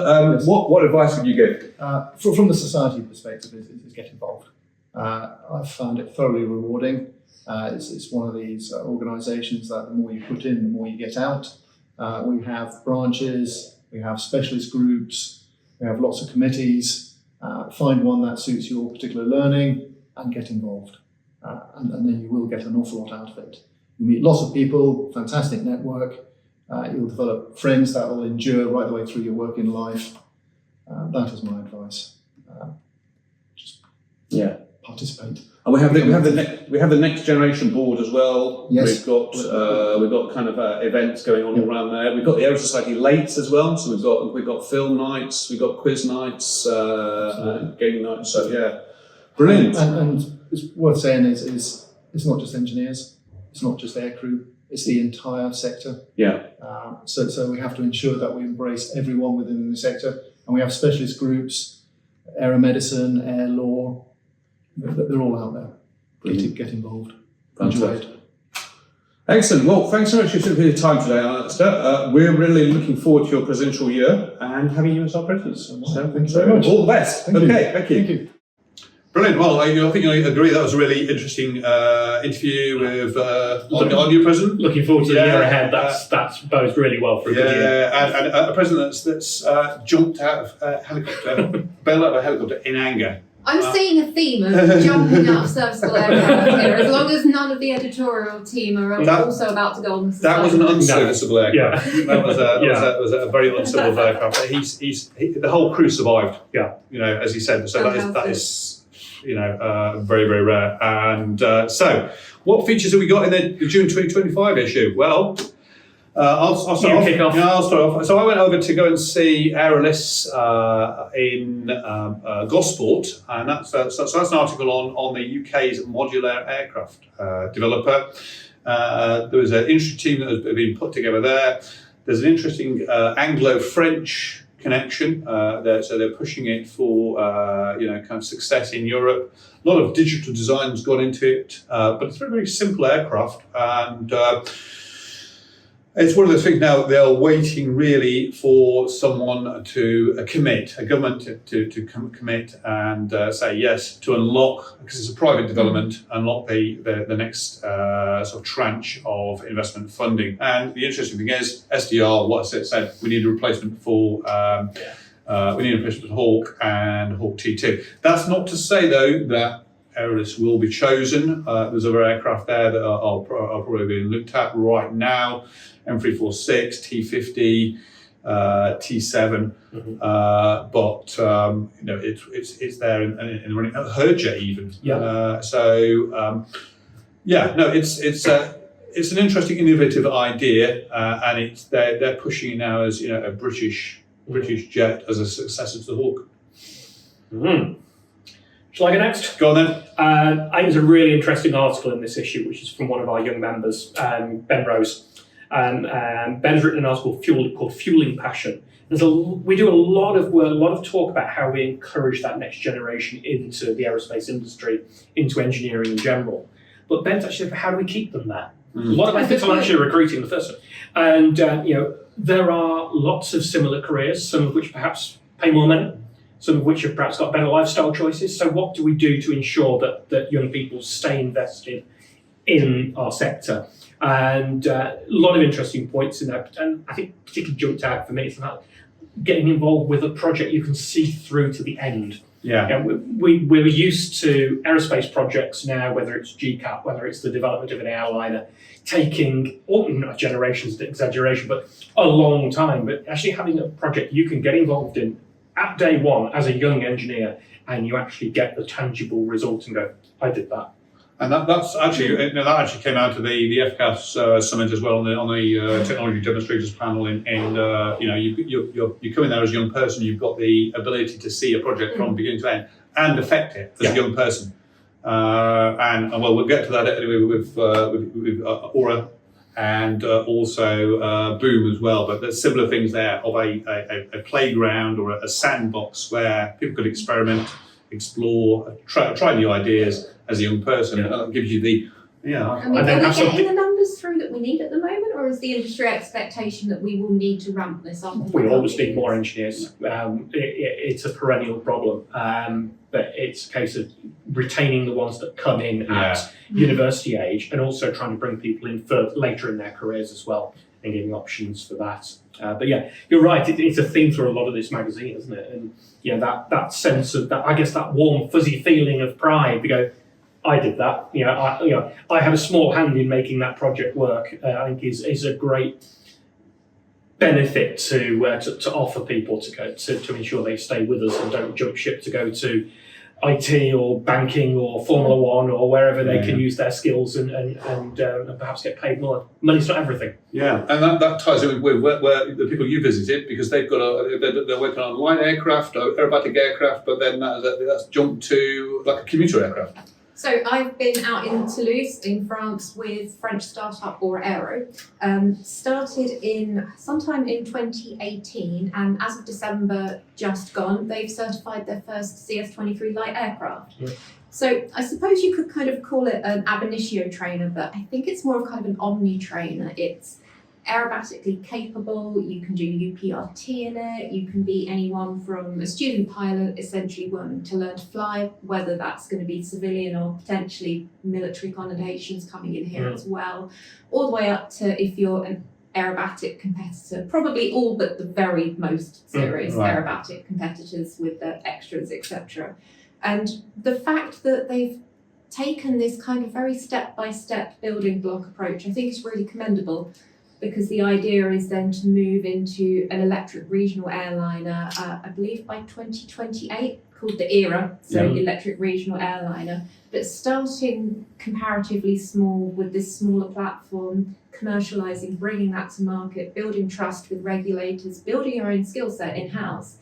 What advice would you give? From the society perspective, is get involved. I've found it thoroughly rewarding. It's one of these organisations that the more you put in, the more you get out. We have branches, we have specialist groups, we have lots of committees. Find one that suits your particular learning and get involved. And then you will get an awful lot out of it. You meet lots of people, fantastic network. You'll develop friends that will endure right the way through your working life. That is my advice. Just participate. And we have the next generation board as well. Yes. We've got kind of events going on all around there. We've got the Aero Society Lates as well. So we've got film nights, we've got quiz nights, gaming nights. So yeah, brilliant. And it's worth saying is it's not just engineers, it's not just aircrew, it's the entire sector. Yeah. So we have to ensure that we embrace everyone within the sector, and we have specialist groups, aeromedicine, air law. They're all out there. Get involved. Enjoy it. Excellent. Well, thanks so much for your time today, Alistair. We're really looking forward to your presidential year and having you as our president. So thank you very much. All the best. Thank you. Brilliant. Well, I think I agree. That was a really interesting interview with our new president. Looking forward to the year ahead. That's bodes really well for a good year. And a president that's jumped out of a helicopter, bailed out of a helicopter in anger. I'm seeing a theme of jumping out of serviceable aircraft here, as long as none of the editorial team are also about to go on. That was an unserviceable aircraft. Yeah. That was a very unserviceable aircraft. The whole crew survived. Yeah. As he said. So that is very, very rare. And so, what features have we got in the June 2025 issue? Well, I'll start off. Kick off. Yeah, I'll start off. So I went over to go and see AEROSPACE in Gosport, and that's an article on the UK's modular aircraft developer. There was an interesting team that has been put together there. There's an interesting Anglo-French connection. So they're pushing it for kind of success in Europe. A lot of digital design's gone into it, but it's a very, very simple aircraft, and it's one of those things now. They're waiting really for someone to commit, a government to commit and say yes to unlock, because it's a private development, unlock the next sort of tranche of investment funding. And the interesting thing is, SDR, what it said, we need a replacement for Hawk and Hawk T2. That's not to say though that AEROSPACE will be chosen. There's other aircraft there that are probably being looked at right now. M346, T50, T7, but it's there in running. Herjet even. Yeah. It's an interesting, innovative idea, and they're pushing it now as a British jet as a successor to the Hawk. Mm-hmm. Shall I go next? Go on then. I think there's a really interesting article in this issue, which is from one of our young members, Ben Rose. Ben's written an article called Fueling Passion. We do a lot of work, a lot of talk about how we encourage that next generation into the aerospace industry, into engineering in general. But Ben's actually, how do we keep them there? A lot of ethics on actually recruiting the first one. And there are lots of similar careers, some of which perhaps pay more money, some of which have perhaps got better lifestyle choices. So what do we do to ensure that young people stay invested in our sector? And a lot of interesting points in there. And I think particularly jumped out for me is about getting involved with a project you can see through to the end. Yeah. We're used to aerospace projects now, whether it's GCAP, whether it's the development of an airliner, taking, not generations, exaggeration, but a long time. But actually having a project you can get involved in at day one as a young engineer, and you actually get the tangible result and go, I did that. And that's actually, that actually came out of the FCAS summit as well on the technology demonstrators panel. You come in there as a young person, you've got the ability to see a project from beginning to end and affect it as a young person. And well, we'll get to that anyway with Aura and also Boom as well. But there's similar things there of a playground or a sandbox where people could experiment, explore, try new ideas as a young person. And that gives you the I mean, are we getting the numbers through that we need at the moment, or is the industry expectation that we will need to ramp this up? We always need more engineers. It's a perennial problem, but it's a case of retaining the ones that come in at university age, and also trying to bring people in for later in their careers as well, and giving options for that. But yeah, you're right. It's a theme through a lot of this magazine, isn't it? And that sense of that, I guess, that warm, fuzzy feeling of pride. To go, I did that. I had a small hand in making that project work. I think is a great benefit to offer people to ensure they stay with us and don't jump ship to go to IT or banking or Formula One or wherever they can use their skills and perhaps get paid more. Money's not everything. Yeah, and that ties in with where the people you visited, because they're working on light aircraft, aerobatic aircraft, but then that's jumped to like a commuter aircraft. So I've been out in Toulouse in France with French startup AERO. Started in sometime in 2018, and as of December just gone, they've certified their first CS-23 light aircraft. Yeah. So I suppose you could kind of call it an ab initio trainer, but I think it's more of kind of an omni trainer. It's aerobatically capable, you can do UPRT in it, you can be anyone from a student pilot essentially wanting to learn to fly, whether that's going to be civilian or potentially military connotations coming in here as well, all the way up to if you're an aerobatic competitor, probably all but the very most serious aerobatic competitors with the extras, etc. And the fact that they've taken this kind of very step-by-step building block approach, I think is really commendable. Because the idea is then to move into an electric regional airliner, I believe by 2028, called the ERA, so electric regional airliner, but starting comparatively small with this smaller platform, commercialising, bringing that to market, building trust with regulators, building your own skill set in-house.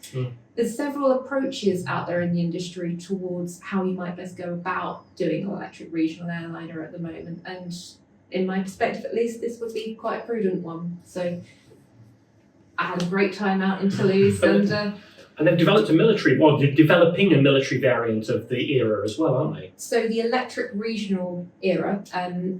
There's several approaches out there in the industry towards how you might best go about doing an electric regional airliner at the moment, and in my perspective at least, this would be quite a prudent one. So I had a great time out in Toulouse and they've developed they're developing a military variant of the ERA as well, aren't they? So the electric regional ERA,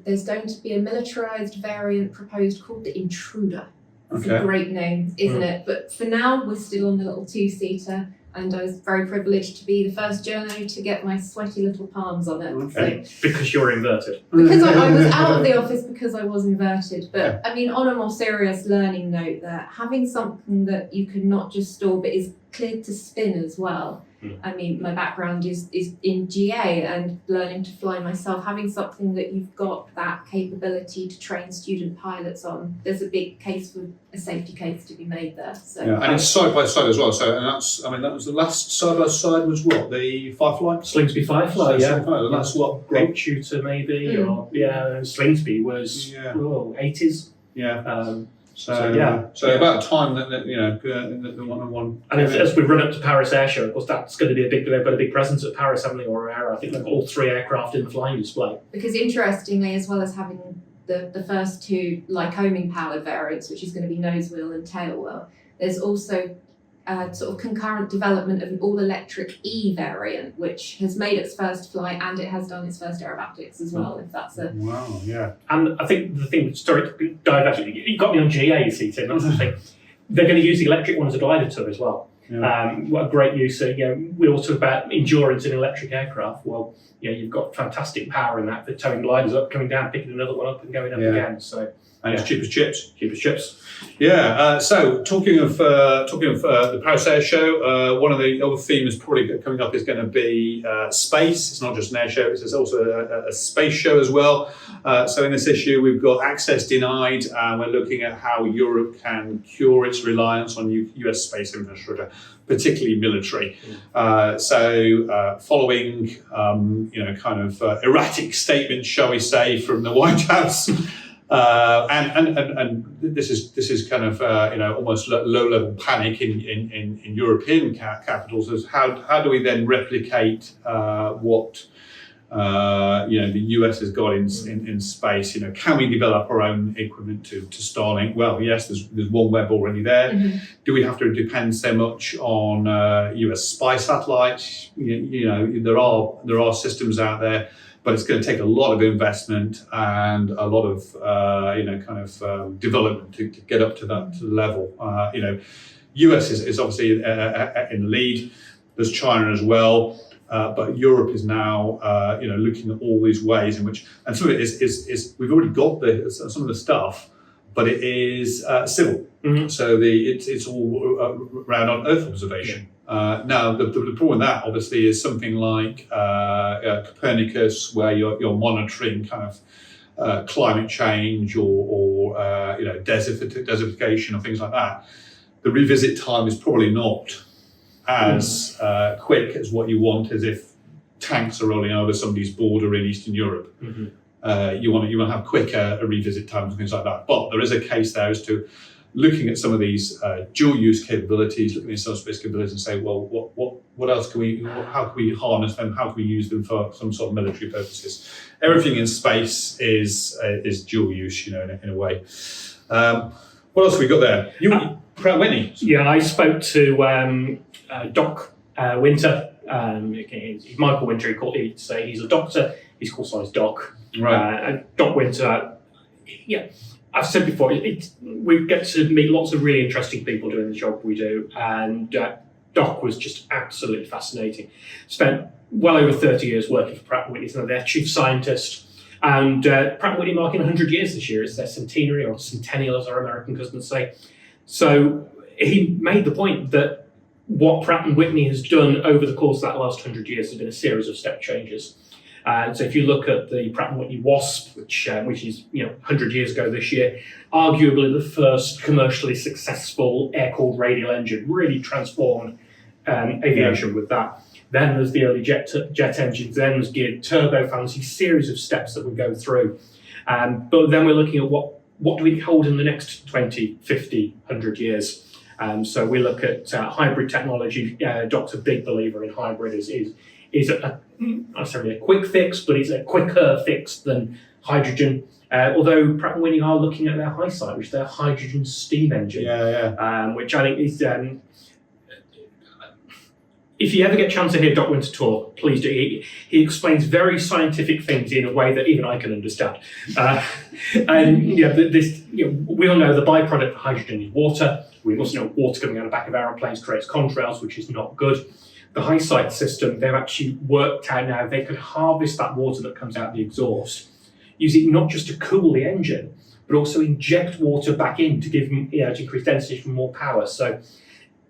there's going to be a militarised variant proposed called the Intruder. It's a great name, isn't it? But for now, we're still on the little two-seater, and I was very privileged to be the first journo to get my sweaty little palms on it. Okay. So, because you're inverted. Because I was out of the office because I was inverted. But I mean, on a more serious learning note, that having something that you can not just store but is cleared to spin as well. I mean, my background is in GA and learning to fly myself. Having something that you've got that capability to train student pilots on, there's a big case for a safety case to be made there. So and it's side by side as well. So that was the last side by side was what, the Firefly? Slingsby Firefly, And that's what Great Shooter maybe, or Slingsby was 80s. So about time that the one. And as we run up to Paris Air Show, of course, that's going to be they've got a big presence at Paris, haven't they, or Aero? I think they've got all 3 aircraft in the flying display. Because interestingly, as well as having the first 2 Lycoming powered variants, which is going to be nose wheel and tail wheel, there's also sort of concurrent development of an all-electric E variant, which has made its first flight and it has done its first aerobatics as well, if that's a... Wow, yeah. And I think the thing, you got me on GA, you see, Tim, that's the thing. They're going to use the electric one as a glider tour as well. What a great use of, we all talk about endurance in electric aircraft. Well, you've got fantastic power in that for towing gliders up, coming down, picking another one up and going up again. So, and it's cheap as chips. Cheap as chips. Yeah. So talking of the Paris Air Show, one of the other themes probably coming up is going to be space. It's not just an air show; it's also a space show as well. So in this issue, we've got access denied, and we're looking at how Europe can cure its reliance on US space infrastructure, particularly military. Following kind of erratic statements, shall we say, from the White House. And this is kind of almost low level panic in European capitals. As how do we then replicate what the US has got in space? Can we develop our own equivalent to Starlink? Well, yes, there's OneWeb already there. Mm-hmm. Do we have to depend so much on US spy satellites? There are systems out there, but it's going to take a lot of investment and a lot of development to get up to that level. US is obviously in the lead. There's China as well, but Europe is now looking at all these ways in which, and some of it is we've already got some of the stuff, but it is civil. Mm-hmm. So it's all around on Earth observation. Now, the problem with that obviously is something like Copernicus, where you're monitoring kind of climate change or desertification or things like that. The revisit time is probably not as quick as what you want, as if tanks are rolling over somebody's border in Eastern Europe. Mm-hmm. You want to have quicker revisit times and things like that. But there is a case there as to looking at some of these dual use capabilities, looking at some space capabilities, and say, well, what else can we? How can we harness them? How can we use them for some sort of military purposes? Everything in space is dual use, in a way. What else have we got there? Pratt Whitney. Yeah, I spoke to Doc Winter. He's Michael Winter. He's a doctor. He's call sign Doc. Right. And Doc Winter. I've said before, we get to meet lots of really interesting people doing the job we do, and Doc was just absolutely fascinating. Spent well over 30 years working for Pratt & Whitney, so their chief scientist, and Pratt & Whitney marking 100 years this year. It's their centenary, or centennial as our American cousins say. So he made the point that what Pratt & Whitney has done over the course of that last 100 years has been a series of step changes. So if you look at the Pratt & Whitney Wasp, which is 100 years ago this year, arguably the first commercially successful air-cooled radial engine, really transformed aviation with that. Then there's the early jet engines, then there's geared turbofans, a series of steps that we go through. But then we're looking at what do we hold in the next 20, 50, 100 years. So we look at hybrid technology. Doc's a big believer in hybrid. Is not necessarily a quick fix, but it's a quicker fix than hydrogen. Although Pratt & Whitney are looking at their HySite, which is their hydrogen steam engine, which I think is. If you ever get a chance to hear Doc Winter talk, please do. He explains very scientific things in a way that even I can understand. We all know the byproduct of hydrogen is water. We also know water coming out of the back of aeroplanes creates contrails, which is not good. The HySite system, they've actually worked out now they could harvest that water that comes out of the exhaust, use it not just to cool the engine, but also inject water back in to give them, to increase density for more power. So,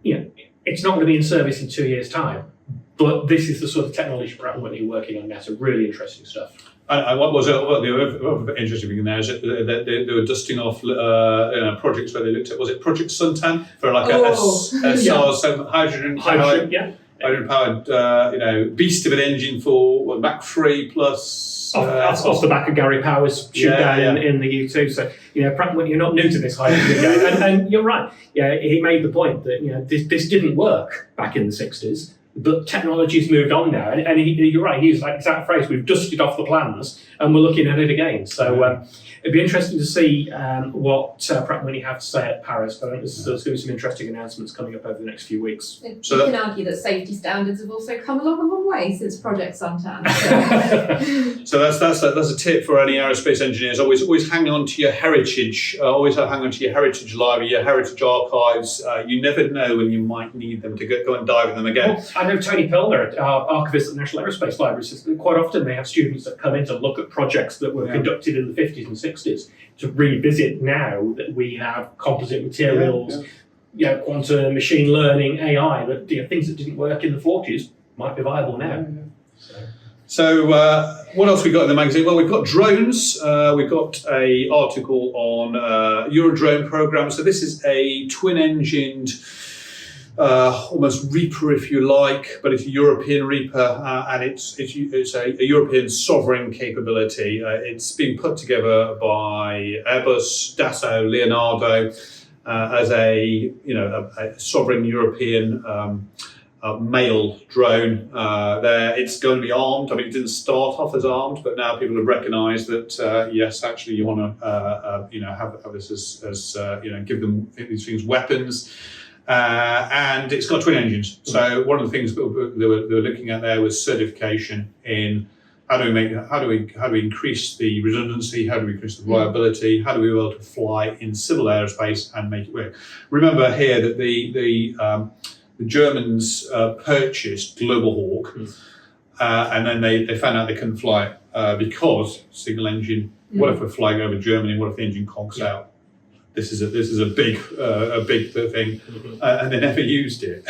it's not going to be in service in 2 years' time, but this is the sort of technology Pratt & Whitney are working on now. So really interesting stuff. And what was the other interesting thing there is that they were dusting off projects where they looked at, was it Project Suntan for like a hydrogen powered beast of an engine for Mach 3 plus off the back of Gary Power's shoot down in the U2. So Pratt & Whitney, you're not new to this hydrogen game, and you're right. Yeah, he made the point that this didn't work back in the 60s. But technology's moved on now, and you're right. He used that exact phrase. We've dusted off the plans, and we're looking at it again. So it'd be interesting to see what Pratt & Whitney have to say at Paris. I think there's going to be some interesting announcements coming up over the next few weeks. You can argue that safety standards have also come along a long way since Project Suntan. So that's a tip for any aerospace engineers. Always hang on to your heritage. Always hang on to your heritage library, your heritage archives. You never know when you might need them to go and dive in them again. Well, I know Tony Pilner, our archivist at the National Aerospace Library, says that quite often they have students that come in to look at projects that were conducted in the 50s and 60s to revisit now that we have composite materials, quantum, machine learning, AI, that things that didn't work in the 40s might be viable now. So what else we got in the magazine? Well, we've got drones. We've got a article on Eurodrone program. So this is a twin-engined, almost Reaper, if you like, but it's a European Reaper, and it's a European sovereign capability. It's been put together by Airbus, Dassault, Leonardo as a sovereign European mail drone. It's going to be armed. I mean, it didn't start off as armed, but now people have recognised that yes, actually, you want to have this as give them these things weapons. And it's got twin engines. So one of the things that they were looking at there was certification in how do we increase the redundancy, how do we increase the reliability, how do we be able to fly in civil aerospace and make it work. Remember here that the Germans purchased Global Hawk, and then they found out they couldn't fly it because single engine. What if we're flying over Germany? What if the engine conks out? This is a big thing, and they never used it.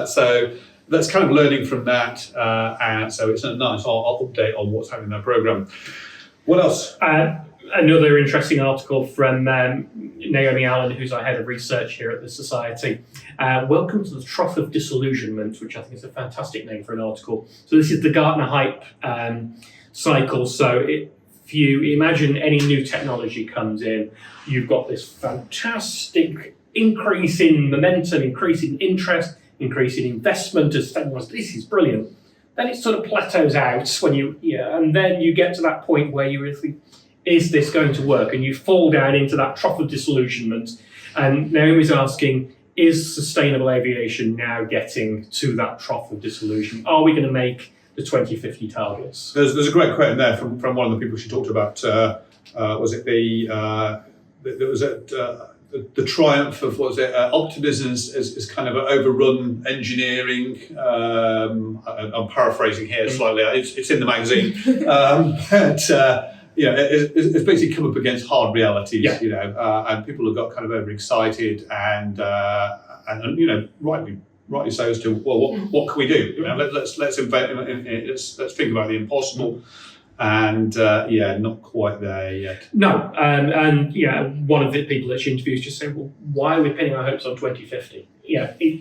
So that's kind of learning from that, and so it's a nice update on what's happening in that program. What else? Another interesting article from Naomi Allen, who's our head of research here at the Society. Welcome to the Trough of Disillusionment, which I think is a fantastic name for an article. So this is the Gartner hype cycle. So if you imagine any new technology comes in, you've got this fantastic increase in momentum, increase in interest, increase in investment as everyone's, this is brilliant. Then it sort of plateaus out when and then you get to that point where you really think, is this going to work? And you fall down into that trough of disillusionment. And Naomi's asking, is sustainable aviation now getting to that trough of disillusion? Are we going to make the 2050 targets? There's a great quote in there from one of the people she talked about. Was it the triumph of optimism is kind of an overrun engineering. I'm paraphrasing here slightly. It's in the magazine, but it's basically come up against hard realities. And people have got kind of overexcited and rightly so as to what can we do? Let's think about the impossible. And not quite there yet. No, and one of the people that she interviews just said, "Well, why are we pinning our hopes on 2050?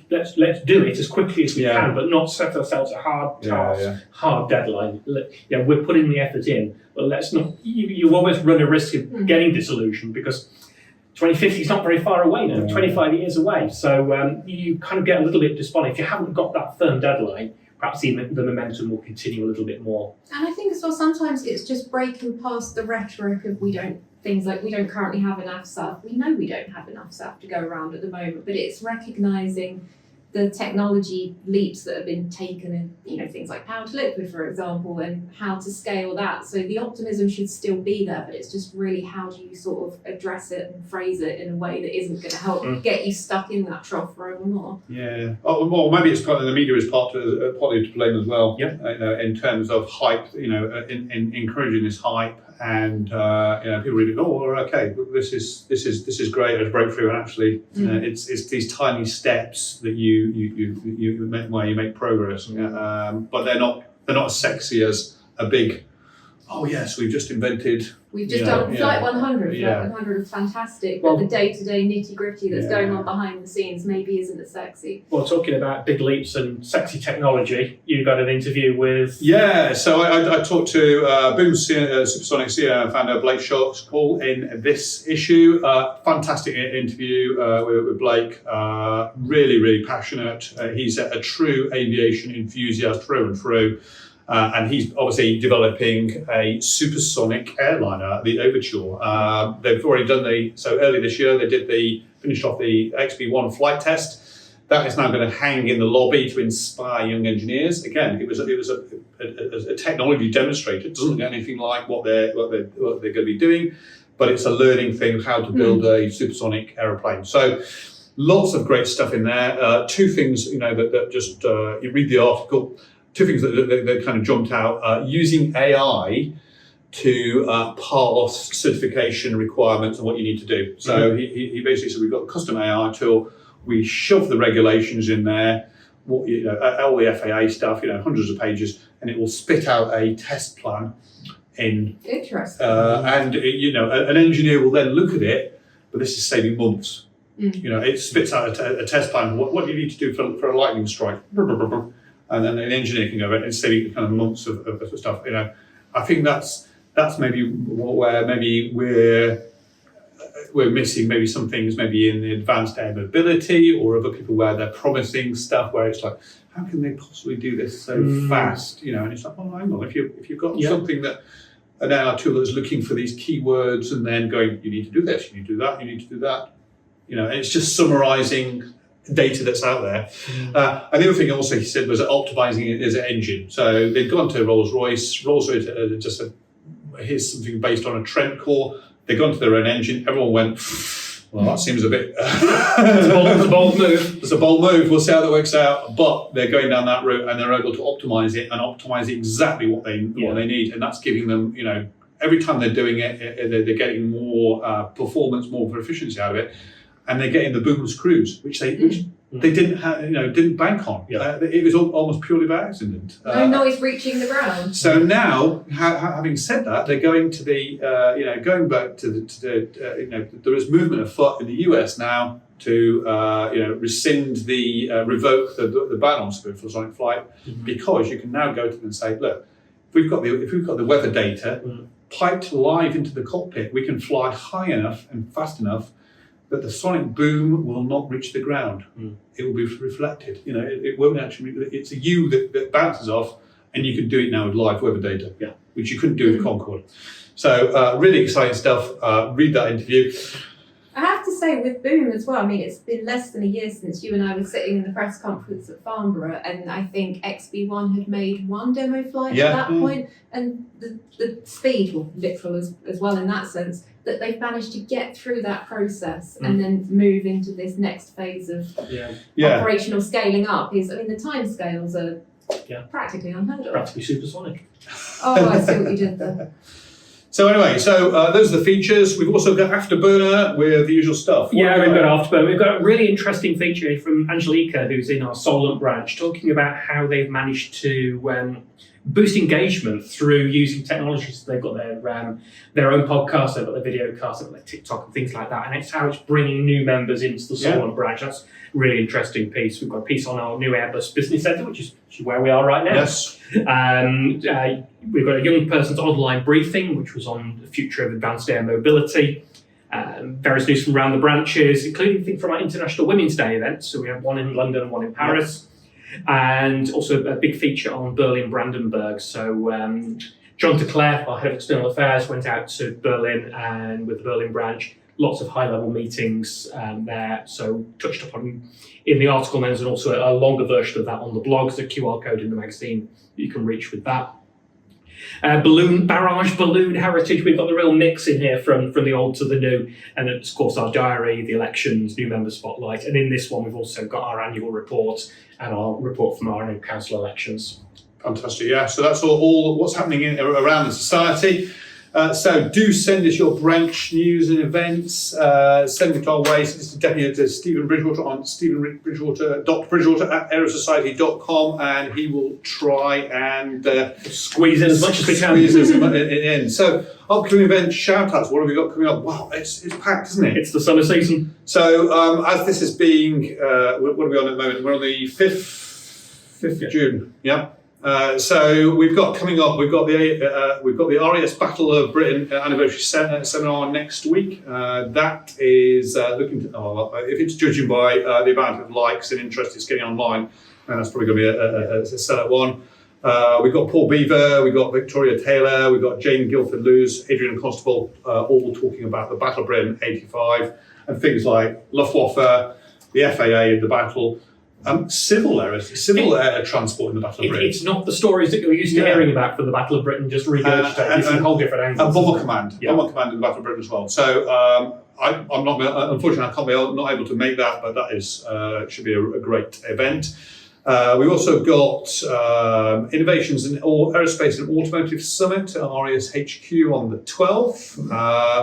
Let's do it as quickly as we can, but not set ourselves a hard task, hard deadline. We're putting the effort in, but let's not. You always run a risk of getting disillusioned because 2050 is not very far away now, 25 years away. So you kind of get a little bit despondent if you haven't got that firm deadline." Perhaps the momentum will continue a little bit more. And I think as well, sometimes it's just breaking past the rhetoric of we don't currently have enough SAF. We know we don't have enough SAF to go around at the moment, but it's recognising the technology leaps that have been taken in, things like power to liquid, for example, and how to scale that. So the optimism should still be there, but it's just really how do you sort of address it and phrase it in a way that isn't going to help get you stuck in that trough forevermore. Yeah. Well, maybe it's part of the media is partly to blame as well. Yeah. In terms of hype, in encouraging this hype, and people really go, okay, this is great as a breakthrough, and actually it's these tiny steps that you make where you make progress, but they're not as sexy as a big oh yes, we've just invented. We've just done Flight 100. Yeah. Flight 100 is fantastic, but the day-to-day nitty-gritty that's going on behind the scenes maybe isn't as sexy. Well, talking about big leaps and sexy technology, you got an interview with... Yeah, so I talked to Boom Supersonic CEO and founder Blake Schall in this issue. Fantastic interview with Blake. Really, really passionate. He's a true aviation enthusiast through and through. And he's obviously developing a supersonic airliner, the Overture. They've already done so early this year, they finished off the XB1 flight test. That is now going to hang in the lobby to inspire young engineers. Again, it was a technology demonstrator. It doesn't look anything like what they're going to be doing, but it's a learning thing of how to build a supersonic aeroplane. So lots of great stuff in there. Two things, that just, you read the article, two things that kind of jumped out. Using AI to pass certification requirements and what you need to do. So he basically said, we've got a custom AI tool. We shove the regulations in there, all the FAA stuff, hundreds of pages, and it will spit out a test plan in. Interesting. And an engineer will then look at it, but this is saving months. It spits out a test plan. What do you need to do for a lightning strike? And then an engineer can go and saving kind of months of stuff. I think that's maybe where maybe we're missing maybe some things maybe in the advanced air mobility or other people where they're promising stuff where it's like, how can they possibly do this so fast? And it's like, well, hang on, if you've got something that an AI tool that's looking for these keywords and then going, you need to do this, you need to do that, you need to do that. And it's just summarizing data that's out there. And the other thing also he said was optimizing it as an engine. So they'd gone to Rolls-Royce. Rolls-Royce just said, here's something based on a Trent core. They've gone to their own engine. Everyone went, well, that seems a bit... It's a bold move. It's a bold move. We'll see how that works out. But they're going down that route and they're able to optimize it and optimize exactly what they need. And that's giving them, every time they're doing it, they're getting more performance, more efficiency out of it. And they're getting the booms cruise, which they didn't have, didn't bank on. It was almost purely by accident. No noise reaching the ground. So now, having said that, they're going to the, going back to the, there is movement afoot in the US now to, rescind revoke the ban on supersonic flight, because you can now go to them and say, look, if we've got the weather data piped live into the cockpit, we can fly high enough and fast enough that the sonic boom will not reach the ground. It will be reflected. It won't actually. It's a U that bounces off, and you can do it now with live weather data, which you couldn't do with Concorde. So really exciting stuff. Read that interview. I have to say, with Boom as well, it's been less than a year since you and I were sitting in the press conference at Farnborough, and I think XB1 had made one demo flight at that point, and the speed, well, literal as well in that sense, that they've managed to get through that process and then move into this next phase of operational scaling up. The time scales are practically unheard of. Practically supersonic. Oh, I see what you did there. So anyway, those are the features. We've also got Afterburner with the usual stuff. We've got Afterburner. We've got a really interesting feature from Angelica, who's in our Solent branch, talking about how they've managed to boost engagement through using technologies. They've got their oown podcast, they've got their video cast, they've got their TikTok and things like that, and it's how it's bringing new members into the Solent branch. That's a really interesting piece. We've got a piece on our new Airbus Business Centre, which is where we are right now. Yes. We've got a young person's online briefing, which was on the future of advanced air mobility. Various news from around the branches, including things from our International Women's Day events. So we have one in London and one in Paris. And also a big feature on Berlin-Brandenburg. So John de Cler, our head of external affairs, went out to Berlin and with the Berlin branch, lots of high-level meetings there. So touched upon in the article, and there's also a longer version of that on the blog. There's a QR code in the magazine that you can reach with that. Balloon heritage. We've got the real mix in here from the old to the new, and of course our diary, the elections, new member spotlight, and in this one we've also got our annual report and our report from our new council elections. Fantastic, yeah. So that's all what's happening around the society. So do send us your branch news and events. Send it our way. Send it definitely to Stephen Bridgewater on stephenbridgewater.com, and he will try and squeeze in as much as we can. In. So upcoming events, shout-outs. What have we got coming up? Wow, it's packed, isn't it? It's the summer season. So as this is being, what are we on at the moment? We're on the 5th of June. Yeah. So we've got coming up. We've got the RES Battle of Britain anniversary seminar next week. That is looking to. If it's judging by the amount of likes and interest it's getting online, that's probably going to be a sellout one. We've got Paul Beaver, we've got Victoria Taylor, we've got Jane Guilford-Lewis, Adrian Constable, all talking about the Battle of Britain '85 and things like Luftwaffe, the FAA in the battle. Civil air transport in the Battle of Britain. It's not the stories that you're used to hearing about from the Battle of Britain, just regurgitated. It's a whole different angle. And Bomber Command. Yeah. Bomber Command in the Battle of Britain as well. So I'm not, unfortunately, not able to make that, but that is should be a great event. We've also got Innovations in Aerospace and Automotive Summit at RES HQ on the 12th.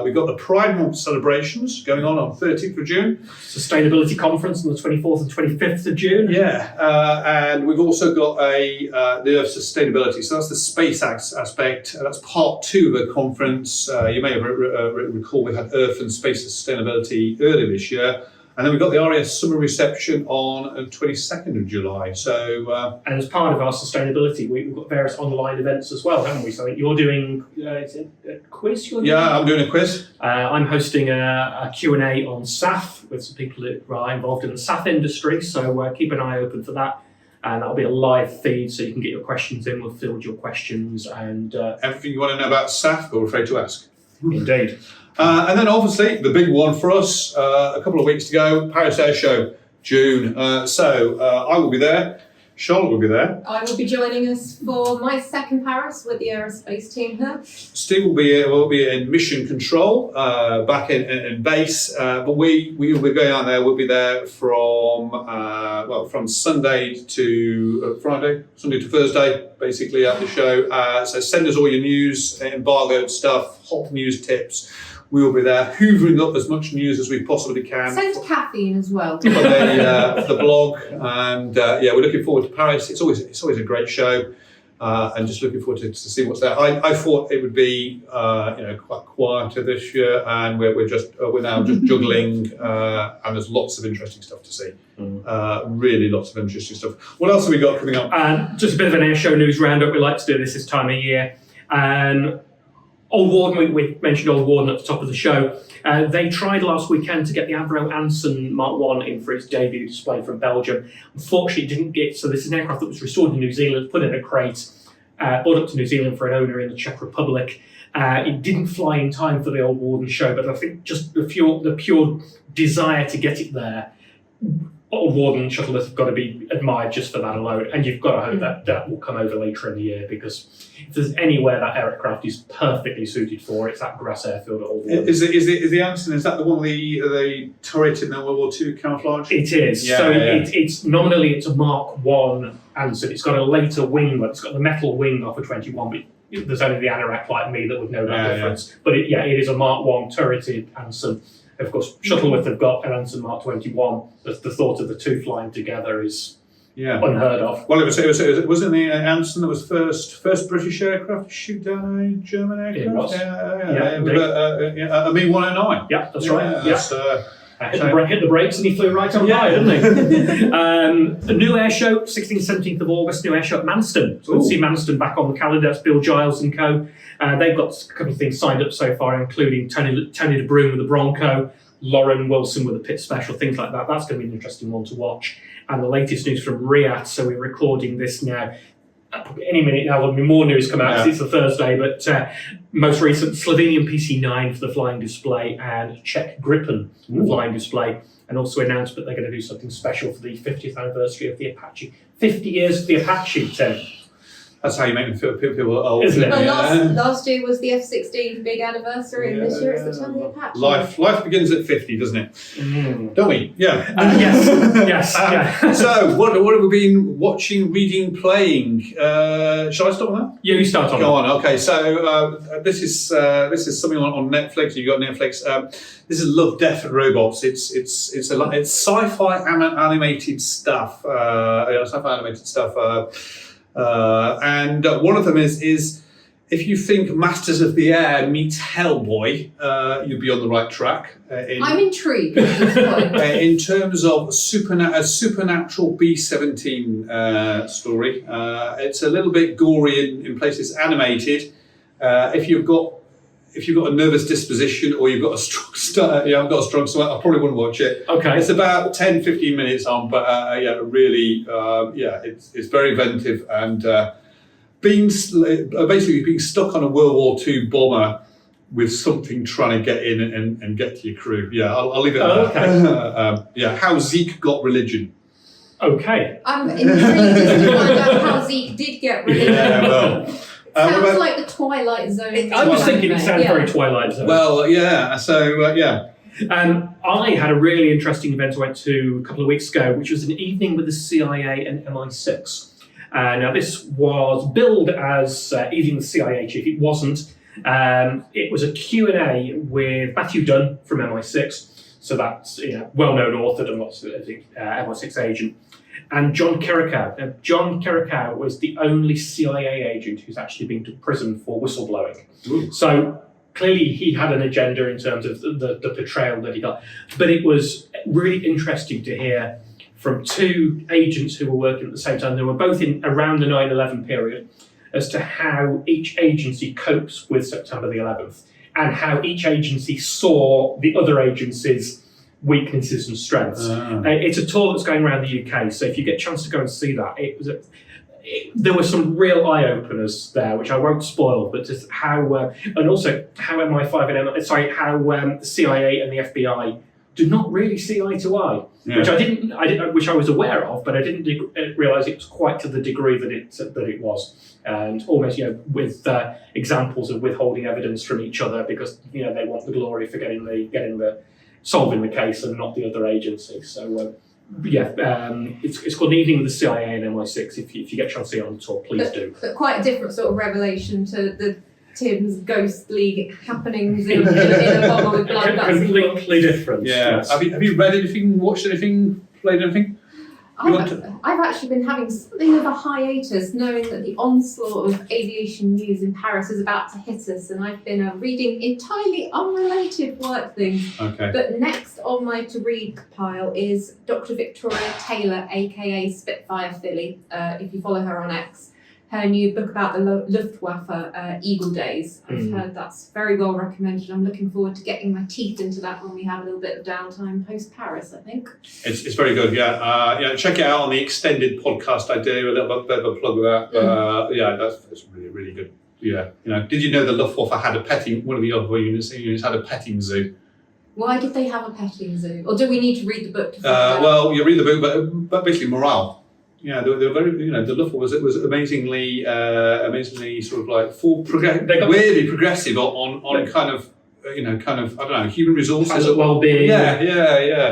We've got the Pride Month celebrations going on 13th of June. Sustainability Conference on the 24th and 25th of June. Yeah, and we've also got the Earth Sustainability. So that's the space aspect. That's part 2 of the conference. You may have recall we had Earth and Space Sustainability earlier this year. And then we've got the RES Summer Reception on the 22nd of July. So, and as part of our sustainability, we've got various online events as well, haven't we? So you're doing is it a quiz? I'm doing a quiz. I'm hosting a Q&A on SAF with some people that are involved in the SAF industry. So keep an eye open for that. And that'll be a live feed, so you can get your questions in. We'll field your questions and everything you want to know about SAF, feel free to ask. Indeed. And then obviously the big one for us, a couple of weeks to go, Paris Air Show, June. So I will be there. Charlotte will be there. I will be joining us for my second Paris with the aerospace team here. Steve will be in mission control, back in base, but we will be going out there. We'll be there from Sunday to Friday, Sunday to Thursday, basically at the show. So send us all your news, embargoed stuff, hot news tips. We will be there, hoovering up as much news as we possibly can. Send caffeine as well. For the blog, and we're looking forward to Paris. It's always a great show, and just looking forward to see what's there. I thought it would be quite quieter this year, and we're now just juggling, and there's lots of interesting stuff to see. Really lots of interesting stuff. What else have we got coming up? Just a bit of an air show news roundup. We like to do this time of year. Old Warden, we mentioned Old Warden at the top of the show. They tried last weekend to get the Avro Anson Mark 1 in for its debut display from Belgium. Unfortunately, it didn't get, so this is an aircraft that was restored in New Zealand, put in a crate, brought up to New Zealand for an owner in the Czech Republic. It didn't fly in time for the Old Warden show, but I think just the pure desire to get it there, Old Warden shuttles have got to be admired just for that alone, and you've got to hope that will come over later in the year, because if there's anywhere that aircraft is perfectly suited for, it's that grass airfield at Old Warden. Is the Anson, is that the one with the turret in the World War II camouflage? It is. It's nominally it's a Mark 1 Anson. It's got a later wing, but it's got the metal wing off a 21, but there's only the anorak like me that would know that difference. But it is a Mark 1 turreted Anson. Of course, Shuttleworth have got an Anson Mark 21. The thought of the two flying together is unheard of. Well, wasn't the Anson that was first British aircraft to shoot down a German aircraft? It was. A Me-109. Yeah, that's right. That's, hit the brakes and he flew right on by, didn't he? A new air show, 16th, 17th of August, new air show at Manston. So we'll see Manston back on the calendar. That's Bill Giles and co. They've got a couple of things signed up so far, including Tony de Bruin with the Bronco, Lauren Wilson with a pit special, things like that. That's going to be an interesting one to watch. And the latest news from Riyadh, so we're recording this now. Any minute now, there'll be more news come out because it's a Thursday, but most recent, Slovenian PC-9 for the flying display and Czech Gripen for the flying display, and also announced that they're going to do something special for the 50th anniversary of the Apache. 50 years of the Apache, Tim. That's how you make them feel people old. Isn't it? Well, last year was the F-16 big anniversary, and this year it's the 10th year patch. Life begins at 50, doesn't it? Don't we? Yeah. Yes. Yeah. So, what have we been watching, reading, playing? Shall I start with that? Yeah, you start on. Go on. Okay. So this is something on Netflix. You've got Netflix. This is Love, Death and Robots. It's sci-fi animated stuff. Sci-fi animated stuff. And one of them is if you think Masters of the Air meets Hellboy, you'll be on the right track. I'm intrigued at this point. In terms of a supernatural B-17 story, it's a little bit gory in places, animated. If you've got a nervous disposition or you've got a strong stomach, I probably wouldn't watch it. Okay. It's about 10-15 minutes on, but really, it's very inventive and basically being stuck on a World War II bomber with something trying to get in and get to your crew. Yeah, I'll leave it at that. Okay. How Zeke got religion. Okay. I'm intrigued to find out how Zeke did get religion. Yeah, well. Sounds like the Twilight Zone. I was thinking it sounds very Twilight Zone. Well, yeah. So, yeah. I had a really interesting event I went to a couple of weeks ago, which was an evening with the CIA and MI6. Now, this was billed as Evening with the CIA Chief. It wasn't. It was a Q&A with Matthew Dunn from MI6. So that's well-known author and lots of MI6 agent. And John Carricow. Now, John Carricow was the only CIA agent who's actually been to prison for whistleblowing. Ooh. So clearly he had an agenda in terms of the portrayal that he got. But it was really interesting to hear from two agents who were working at the same time. They were both in around the 9/11 period, as to how each agency copes with September the 11th and how each agency saw the other agency's weaknesses and strengths. It's a tour that's going around the UK, so if you get a chance to go and see that, there were some real eye-openers there, which I won't spoil, but just how, and also how MI5 and how the CIA and the FBI do not really see eye to eye, which I was aware of, but I didn't realise it was quite to the degree that it was, and almost with examples of withholding evidence from each other because they want the glory for getting the solving the case and not the other agency. So it's called An Evening with the CIA and MI6. If you get a chance to see it on the tour, please do. But quite a different sort of revelation to the Tim's ghostly happenings in a bottle with blood. That's completely different. Yeah. Yes. Have you read anything, watched anything, played anything? I've actually been having something of a hiatus, knowing that the onslaught of aviation news in Paris is about to hit us, and I've been reading entirely unrelated work things. Okay. But next on my to-read pile is Dr. Victoria Taylor, aka Spitfire Philly. If you follow her on X, her new book about the Luftwaffe Eagle Days. I've heard that's very well recommended. I'm looking forward to getting my teeth into that when we have a little bit of downtime post-Paris, I think. It's very good, yeah. Check it out on the extended podcast I do, a little bit of a plug of that. That's really, really good. Yeah. Did you know the Luftwaffe had one of the other units had a petting zoo? Why did they have a petting zoo? Or do we need to read the book to find out? Well, you read the book, but basically morale. Yeah, they were very, the Luftwaffe was amazingly sort of like weirdly progressive on kind of I don't know, human resources, well-being. Yeah.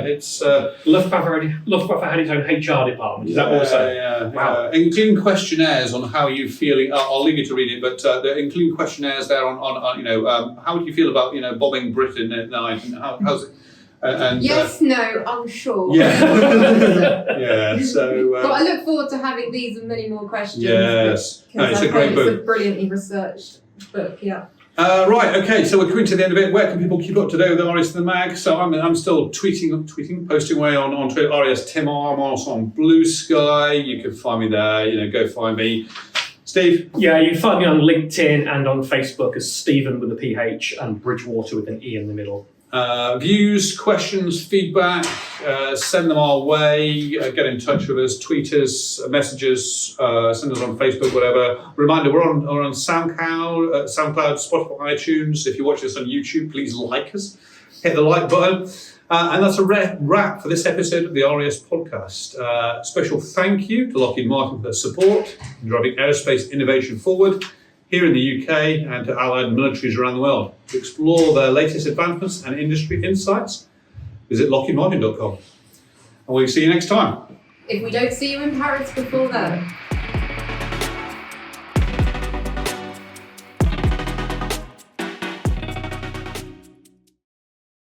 It's Luftwaffe had its own HR department. Is that also? Yeah. Wow. Including questionnaires on how you feeling. I'll leave you to read it, but including questionnaires there on how would you feel about bombing Britain at night and how's it. Yes, no, unsure. Yeah. Yeah. So. But I look forward to having these and many more questions. Yes. It's a great book. It's a brilliantly researched book. Yeah. Right. Okay. So we're coming to the end of it. Where can people keep up to date with the RS in the Mag? So I'm still tweeting, posting away on Twitter. RS Tim R. I'm also on Blue Sky. You can find me there. Go find me. Steve? Yeah, you can find me on LinkedIn and on Facebook as Stephen with a PH and Bridgewater with an E in the middle. Views, questions, feedback, send them our way, get in touch with us, tweet us, messages, send us on Facebook, whatever. Reminder, we're on SoundCloud, Spotify, iTunes. If you watch this on YouTube, please like us. Hit the like button. And that's a wrap for this episode of the RES podcast. Special thank you to Lockheed Martin for their support in driving aerospace innovation forward here in the UK and to allied militaries around the world. To explore their latest advancements and industry insights, visit lockheedmartin.com. And we'll see you next time. If we don't see you in Paris before then.